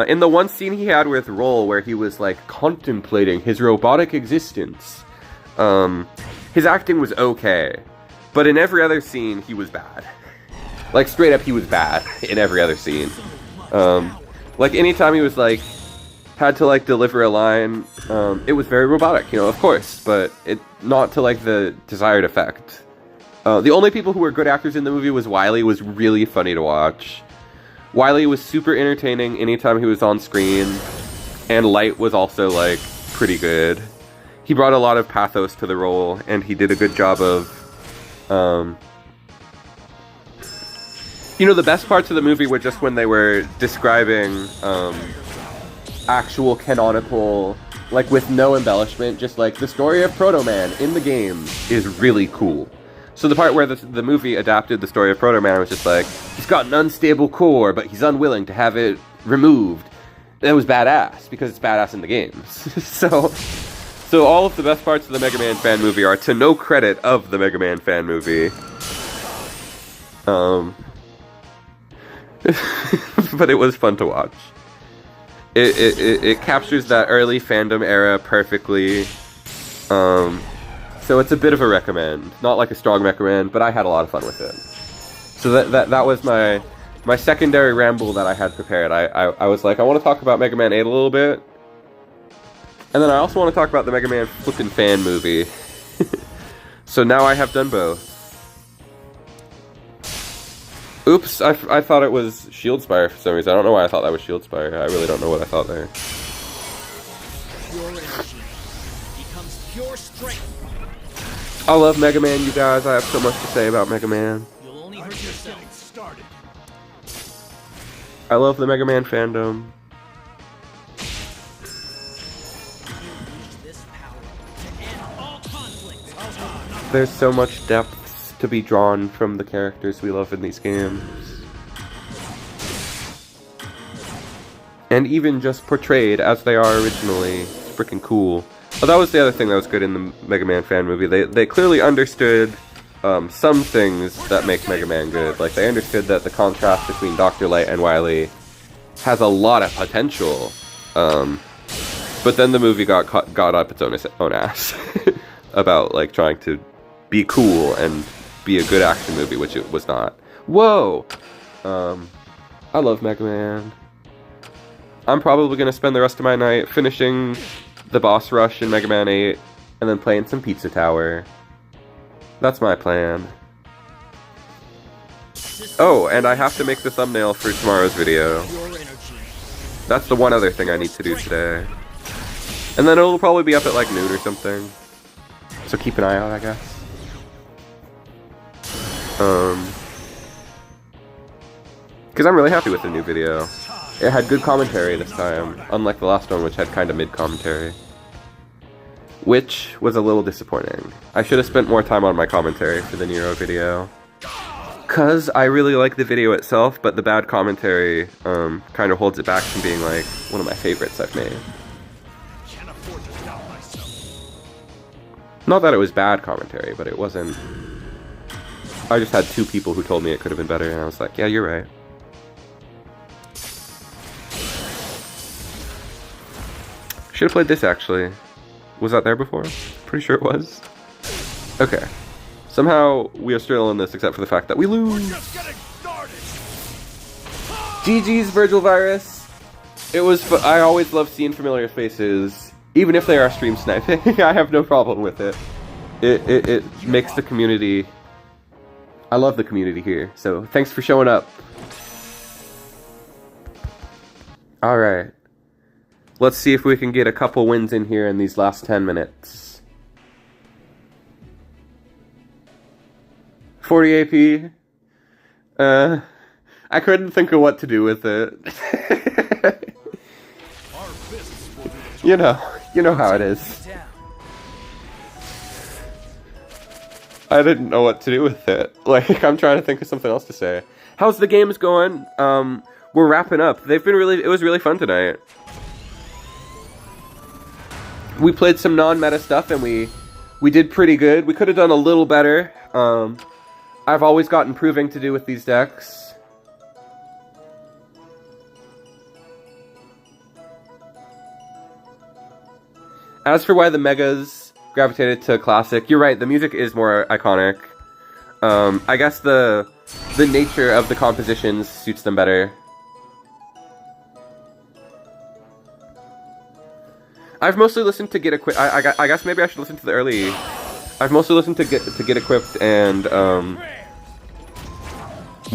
In the one scene he had with Roll, where he was, like, contemplating his robotic existence, his acting was okay. But in every other scene, he was bad. Like, straight up, he was bad in every other scene. Like, anytime he was, like, had to, like, deliver a line, it was very robotic, you know, of course, but not to, like, the desired effect. The only people who were good actors in the movie was Wily, was really funny to watch. Wily was super entertaining anytime he was on screen, and Light was also, like, pretty good. He brought a lot of pathos to the role, and he did a good job of, you know, the best parts of the movie were just when they were describing, actual canonical, like, with no embellishment, just like, the story of Proto Man in the game is really cool. So the part where the movie adapted the story of Proto Man was just like, he's got an unstable core, but he's unwilling to have it removed. That was badass, because it's badass in the games. So all of the best parts of the Mega Man fan movie are to no credit of the Mega Man fan movie. But it was fun to watch. It captures that early fandom era perfectly. So it's a bit of a recommend. Not like a strong recommend, but I had a lot of fun with it. So that was my secondary ramble that I had prepared. I was like, I want to talk about Mega Man 8 a little bit. And then I also want to talk about the Mega Man flippin' fan movie. So now I have done both. Oops, I thought it was Shieldspire for some reason. I don't know why I thought that was Shieldspire. I really don't know what I thought there. Pure energy becomes pure strength. I love Mega Man, you guys. I have so much to say about Mega Man. You'll only hurt yourself. I love the Mega Man fandom. There's so much depth to be drawn from the characters we love in these games. And even just portrayed as they are originally. It's freaking cool. Oh, that was the other thing that was good in the Mega Man fan movie. They clearly understood some things that make Mega Man good. Like, they understood that the contrast between Dr. Light and Wily has a lot of potential. But then the movie got up its own ass about, like, trying to be cool and be a good action movie, which it was not. Whoa! I love Mega Man. I'm probably going to spend the rest of my night finishing the boss rush in Mega Man 8, and then playing some Pizza Tower. That's my plan. Oh, and I have to make the thumbnail for tomorrow's video. That's the one other thing I need to do today. And then it'll probably be up at like noon or something. So keep an eye out, I guess. Because I'm really happy with the new video. It had good commentary this time, unlike the last one which had kind of mid-commentary. Which was a little disappointing. I should have spent more time on my commentary for the Nero video. Cause I really like the video itself, but the bad commentary kind of holds it back from being like one of my favorites I've made. Not that it was bad commentary, but it wasn't... I just had two people who told me it could have been better, and I was like, yeah, you're right. Should have played this, actually. Was that there before? Pretty sure it was. Okay. Somehow, we are still in this, except for the fact that we lose! GG's, Virgil Virus! It was I always love seeing familiar faces, even if they are stream sniping. I have no problem with it. It makes the community... I love the community here, so thanks for showing up. Alright. Let's see if we can get a couple wins in here in these last 10 minutes. 40 AP. I couldn't think of what to do with it. You know how it is. I didn't know what to do with it. Like, I'm trying to think of something else to say. How's the games going? We're wrapping up. It was really fun tonight. We played some non-meta stuff and we did pretty good. We could have done a little better. I've always got improving to do with these decks. As for why the Megas gravitated to Classic, you're right, the music is more iconic. I guess the nature of the compositions suits them better. I've mostly listened to Get Equipped. I guess maybe I should listen to the early. I've mostly listened to Get Equipped and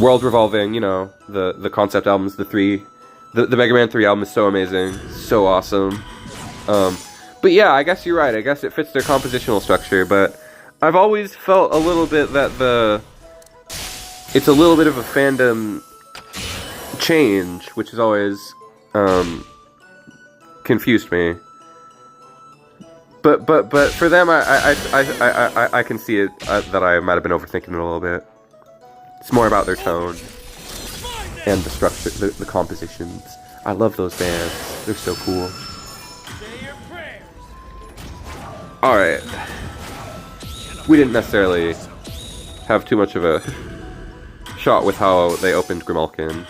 World Revolving, you know, the concept albums, the Mega Man 3 album is so amazing, so awesome. But yeah, I guess you're right. I guess it fits their compositional structure, but I've always felt a little bit that it's a little bit of a fandom change, which has always confused me. But for them, I can see it that I might have been overthinking it a little bit. It's more about their tone and the structure, the compositions. I love those bands. They're so cool. Alright. We didn't necessarily have too much of a shot with how they opened Grimalkin.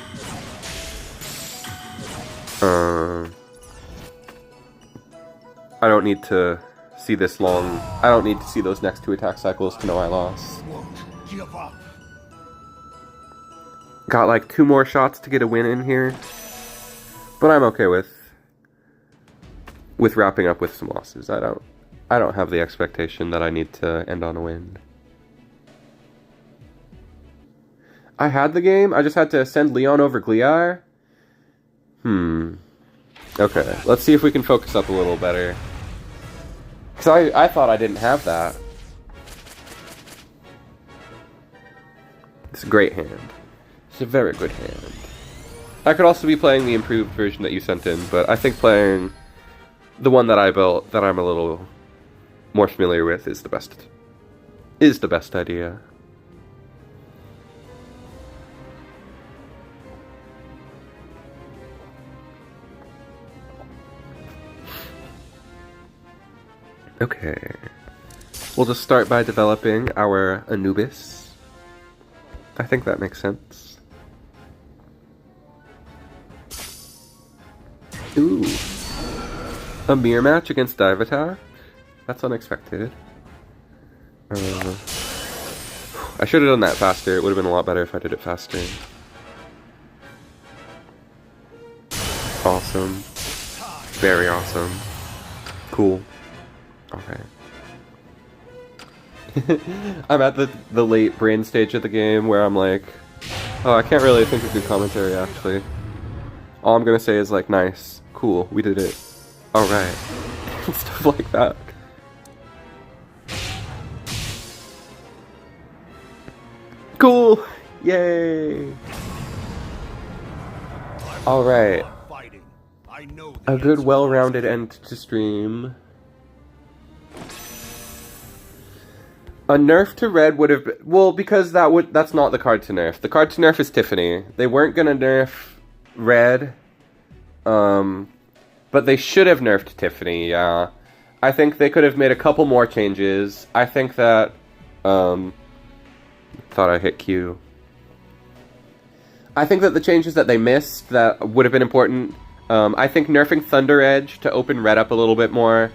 I don't need to see this long. I don't need to see those next 2 attack cycles to know I lost. Give up. Got like 2 more shots to get a win in here, but I'm okay with wrapping up with some losses. I don't have the expectation that I need to end on a win. I had the game. I just had to send Leon over Gliar. Okay, let's see if we can focus up a little better. Because I thought I didn't have that. It's a great hand. It's a very good hand. I could also be playing the improved version that you sent in, but I think playing the one that I built, that I'm a little more familiar with, is the best idea. Okay. We'll just start by developing our Anubis. I think that makes sense. Ooh. A mirror match against Dive Attack? That's unexpected. I should have done that faster. It would have been a lot better if I did it faster. Awesome. Very awesome. Cool. Okay. I'm at the late brain stage of the game where I'm like, oh, I can't really think of good commentary, actually. All I'm gonna say is like, nice, cool, we did it. Alright. Stuff like that. Cool! Yay! Alright. A good, well-rounded end to stream. A nerf to red would have been, well, because that's not the card to nerf. The card to nerf is Tiffany. They weren't gonna nerf red, but they should have nerfed Tiffany, yeah. I think they could have made a couple more changes. I think that, thought I hit Q. I think that the changes that they missed that would have been important, I think nerfing Thunder Edge to open red up a little bit more,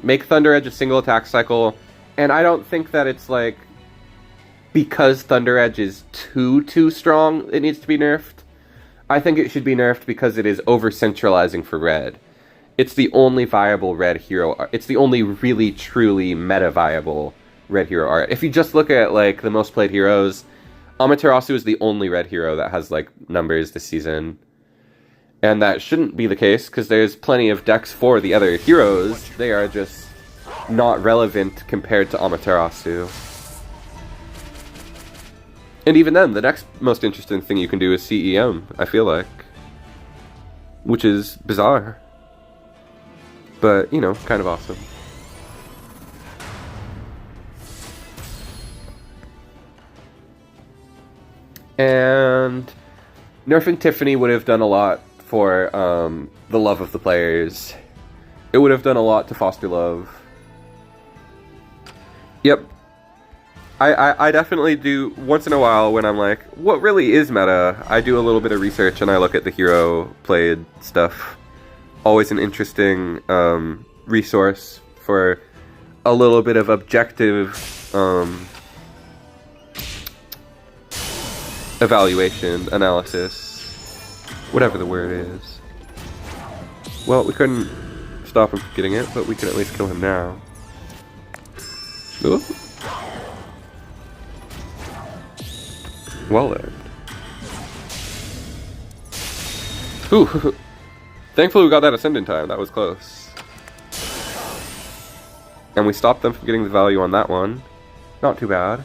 make Thunder Edge a single attack cycle. And I don't think that it's like, because Thunder Edge is too strong, it needs to be nerfed. I think it should be nerfed because it is over-centralizing for red. It's the only viable red hero art. It's the only really, truly meta-viable red hero art. If you just look at, like, the most played heroes, Amaterasu is the only red hero that has, like, numbers this season. And that shouldn't be the case, because there's plenty of decks for the other heroes. They are just not relevant compared to Amaterasu. And even then, the next most interesting thing you can do is CEM, I feel like. Which is bizarre. But, you know, kind of awesome. And nerfing Tiffany would have done a lot for the love of the players. It would have done a lot to foster love. Yep. I definitely do, once in a while, when I'm like, what really is meta? I do a little bit of research and I look at the hero played stuff. Always an interesting resource for a little bit of objective evaluation, analysis, whatever the word is. Well, we couldn't stop him from getting it, but we can at least kill him now. Ooh. Well then. Ooh. Thankfully we got that ascend in time. That was close. And we stopped them from getting the value on that one. Not too bad.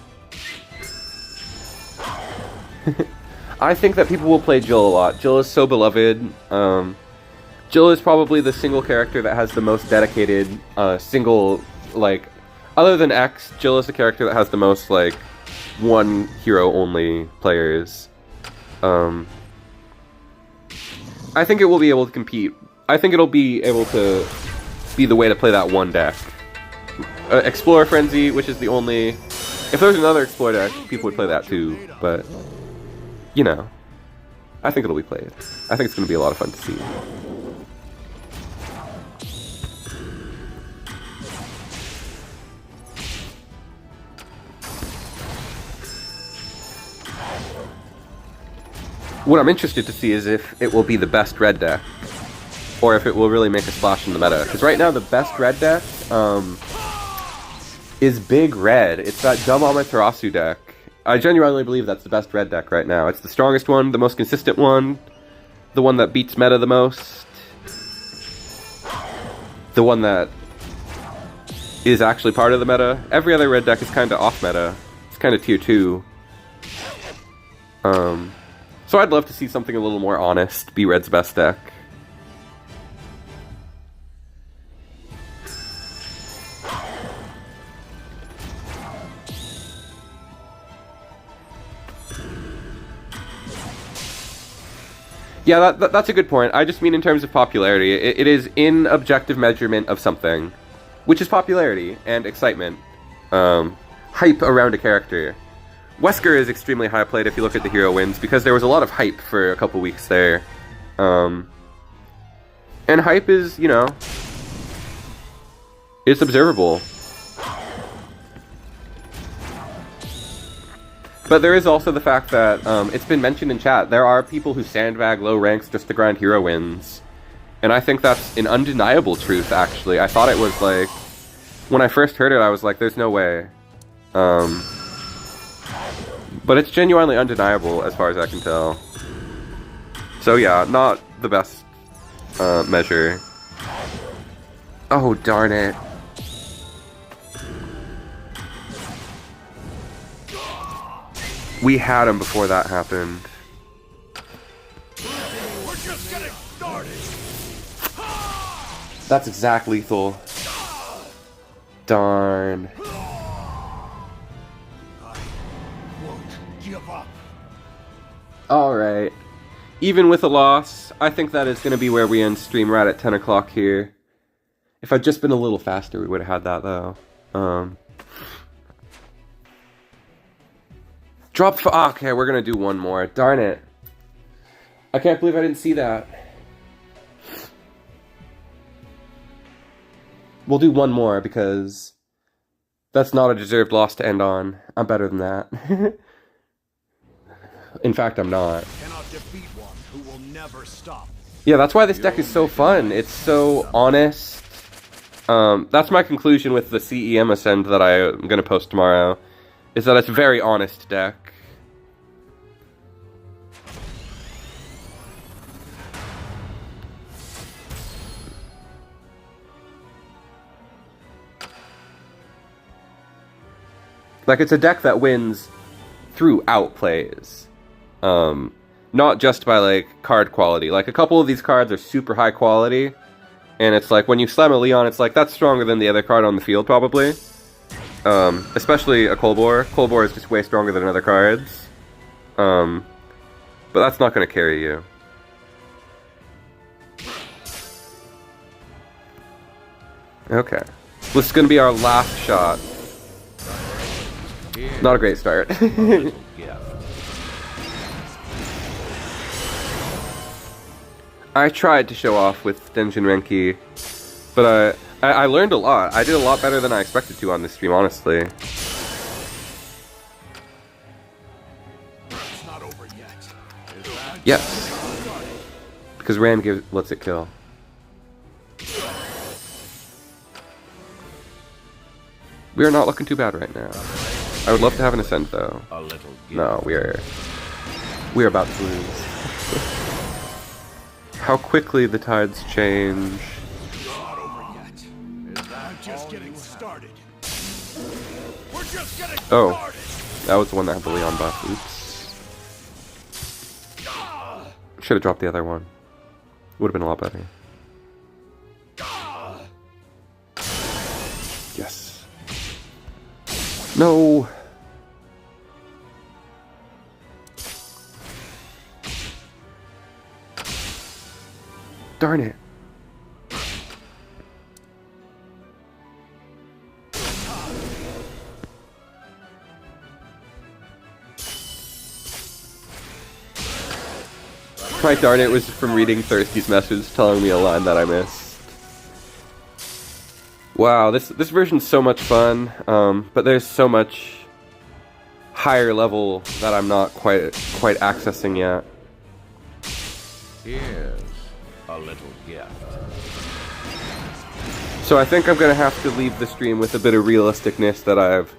I think that people will play Jill a lot. Jill is so beloved. Jill is probably the single character that has the most dedicated, single, like, other than X, Jill is the character that has the most, like, one hero only players. I think it will be able to compete. I think it'll be able to be the way to play that one deck. Explorer Frenzy, which is the only... If there was another Explorer deck, people would play that too, but... You know. I think it'll be played. I think it's going to be a lot of fun to see. What I'm interested to see is if it will be the best red deck, or if it will really make a splash in the meta. Because right now the best red deck is Big Red. It's that dumb Amaterasu deck. I genuinely believe that's the best red deck right now. It's the strongest one, the most consistent one, the one that beats meta the most, the one that is actually part of the meta. Every other red deck is kind of off meta. It's kind of tier 2. So I'd love to see something a little more honest be Red's best deck. Yeah, that's a good point. I just mean in terms of popularity. It is in objective measurement of something, which is popularity and excitement. Hype around a character. Wesker is extremely high played if you look at the hero wins, because there was a lot of hype for a couple weeks there. And hype is, you know, it's observable. But there is also the fact that, it's been mentioned in chat, there are people who sandbag low ranks just to grind hero wins. And I think that's an undeniable truth, actually. I thought it was like, when I first heard it, I was like, there's no way. But it's genuinely undeniable, as far as I can tell. So yeah, not the best measure. Oh, darn it. We had him before that happened. We're just getting started. That's exact lethal. Darn. Give up. Alright. Even with a loss, I think that is going to be where we end stream right at 10 o'clock here. If I'd just been a little faster, we would have had that, though. Drop for... okay, we're going to do one more. Darn it. I can't believe I didn't see that. We'll do one more, because that's not a deserved loss to end on. I'm better than that. In fact, I'm not. Cannot defeat one who will never stop. Yeah, that's why this deck is so fun. It's so honest. That's my conclusion with the CEM Ascend that I'm going to post tomorrow. Is that it's a very honest deck. Like, it's a deck that wins through outplays. Not just by, like, card quality. Like, a couple of these cards are super high quality, and it's like, when you slam a Leon, it's like, that's stronger than the other card on the field, probably. Especially a Kolbor. Kolbor is just way stronger than other cards. But that's not going to carry you. Okay. This is going to be our last shot. Not a great start. I tried to show off with DENJIN RENKI, but I learned a lot. I did a lot better than I expected to on this stream, honestly. It's not over yet. Yes. Because Ram lets it kill. We are not looking too bad right now. I would love to have an Ascent, though. A little gift. No, we're about to lose. how quickly the tides change. Not over yet. I'm just getting started. We're just getting Oh, started. that was the one that had the Leon buff. Oops. Should have dropped the other one. Would have been a lot better. Yes. No. Darn it. My darn it was from reading Thirsty's message telling me a line that I missed. Wow, this version's so much fun, but there's so much higher level that I'm not quite accessing yet. Here's a little gift. So I think I'm gonna have to leave the stream with a bit of realisticness that I've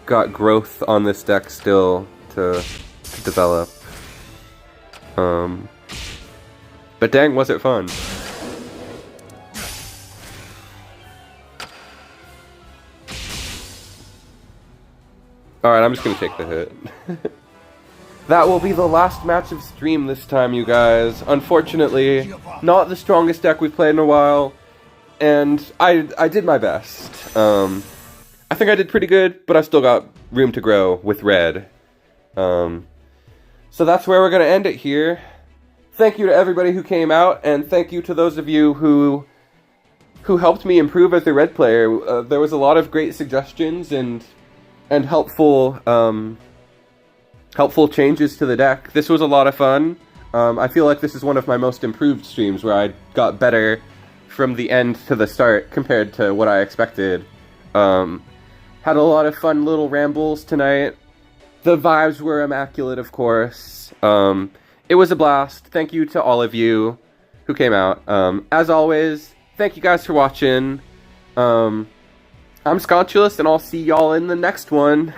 got growth on this deck still to develop. But dang, was it fun. Alright, I'm just gonna take the hit. That will be the last match of stream this time, you guys. Unfortunately, not the strongest deck we've played in a while, and I did my best. I think I did pretty good, but I still got room to grow with red. So that's where we're gonna end it here. Thank you to everybody who came out, and thank you to those of you who helped me improve as a red player. There was a lot of great suggestions and helpful helpful changes to the deck. This was a lot of fun. I feel like this is one of my most improved streams where I got better from the end to the start compared to what I expected. Had a lot of fun little rambles tonight. The vibes were immaculate, of course. It was a blast. Thank you to all of you who came out. As always, thank you guys for watching. I'm Scontulus, and I'll see y'all in the next one.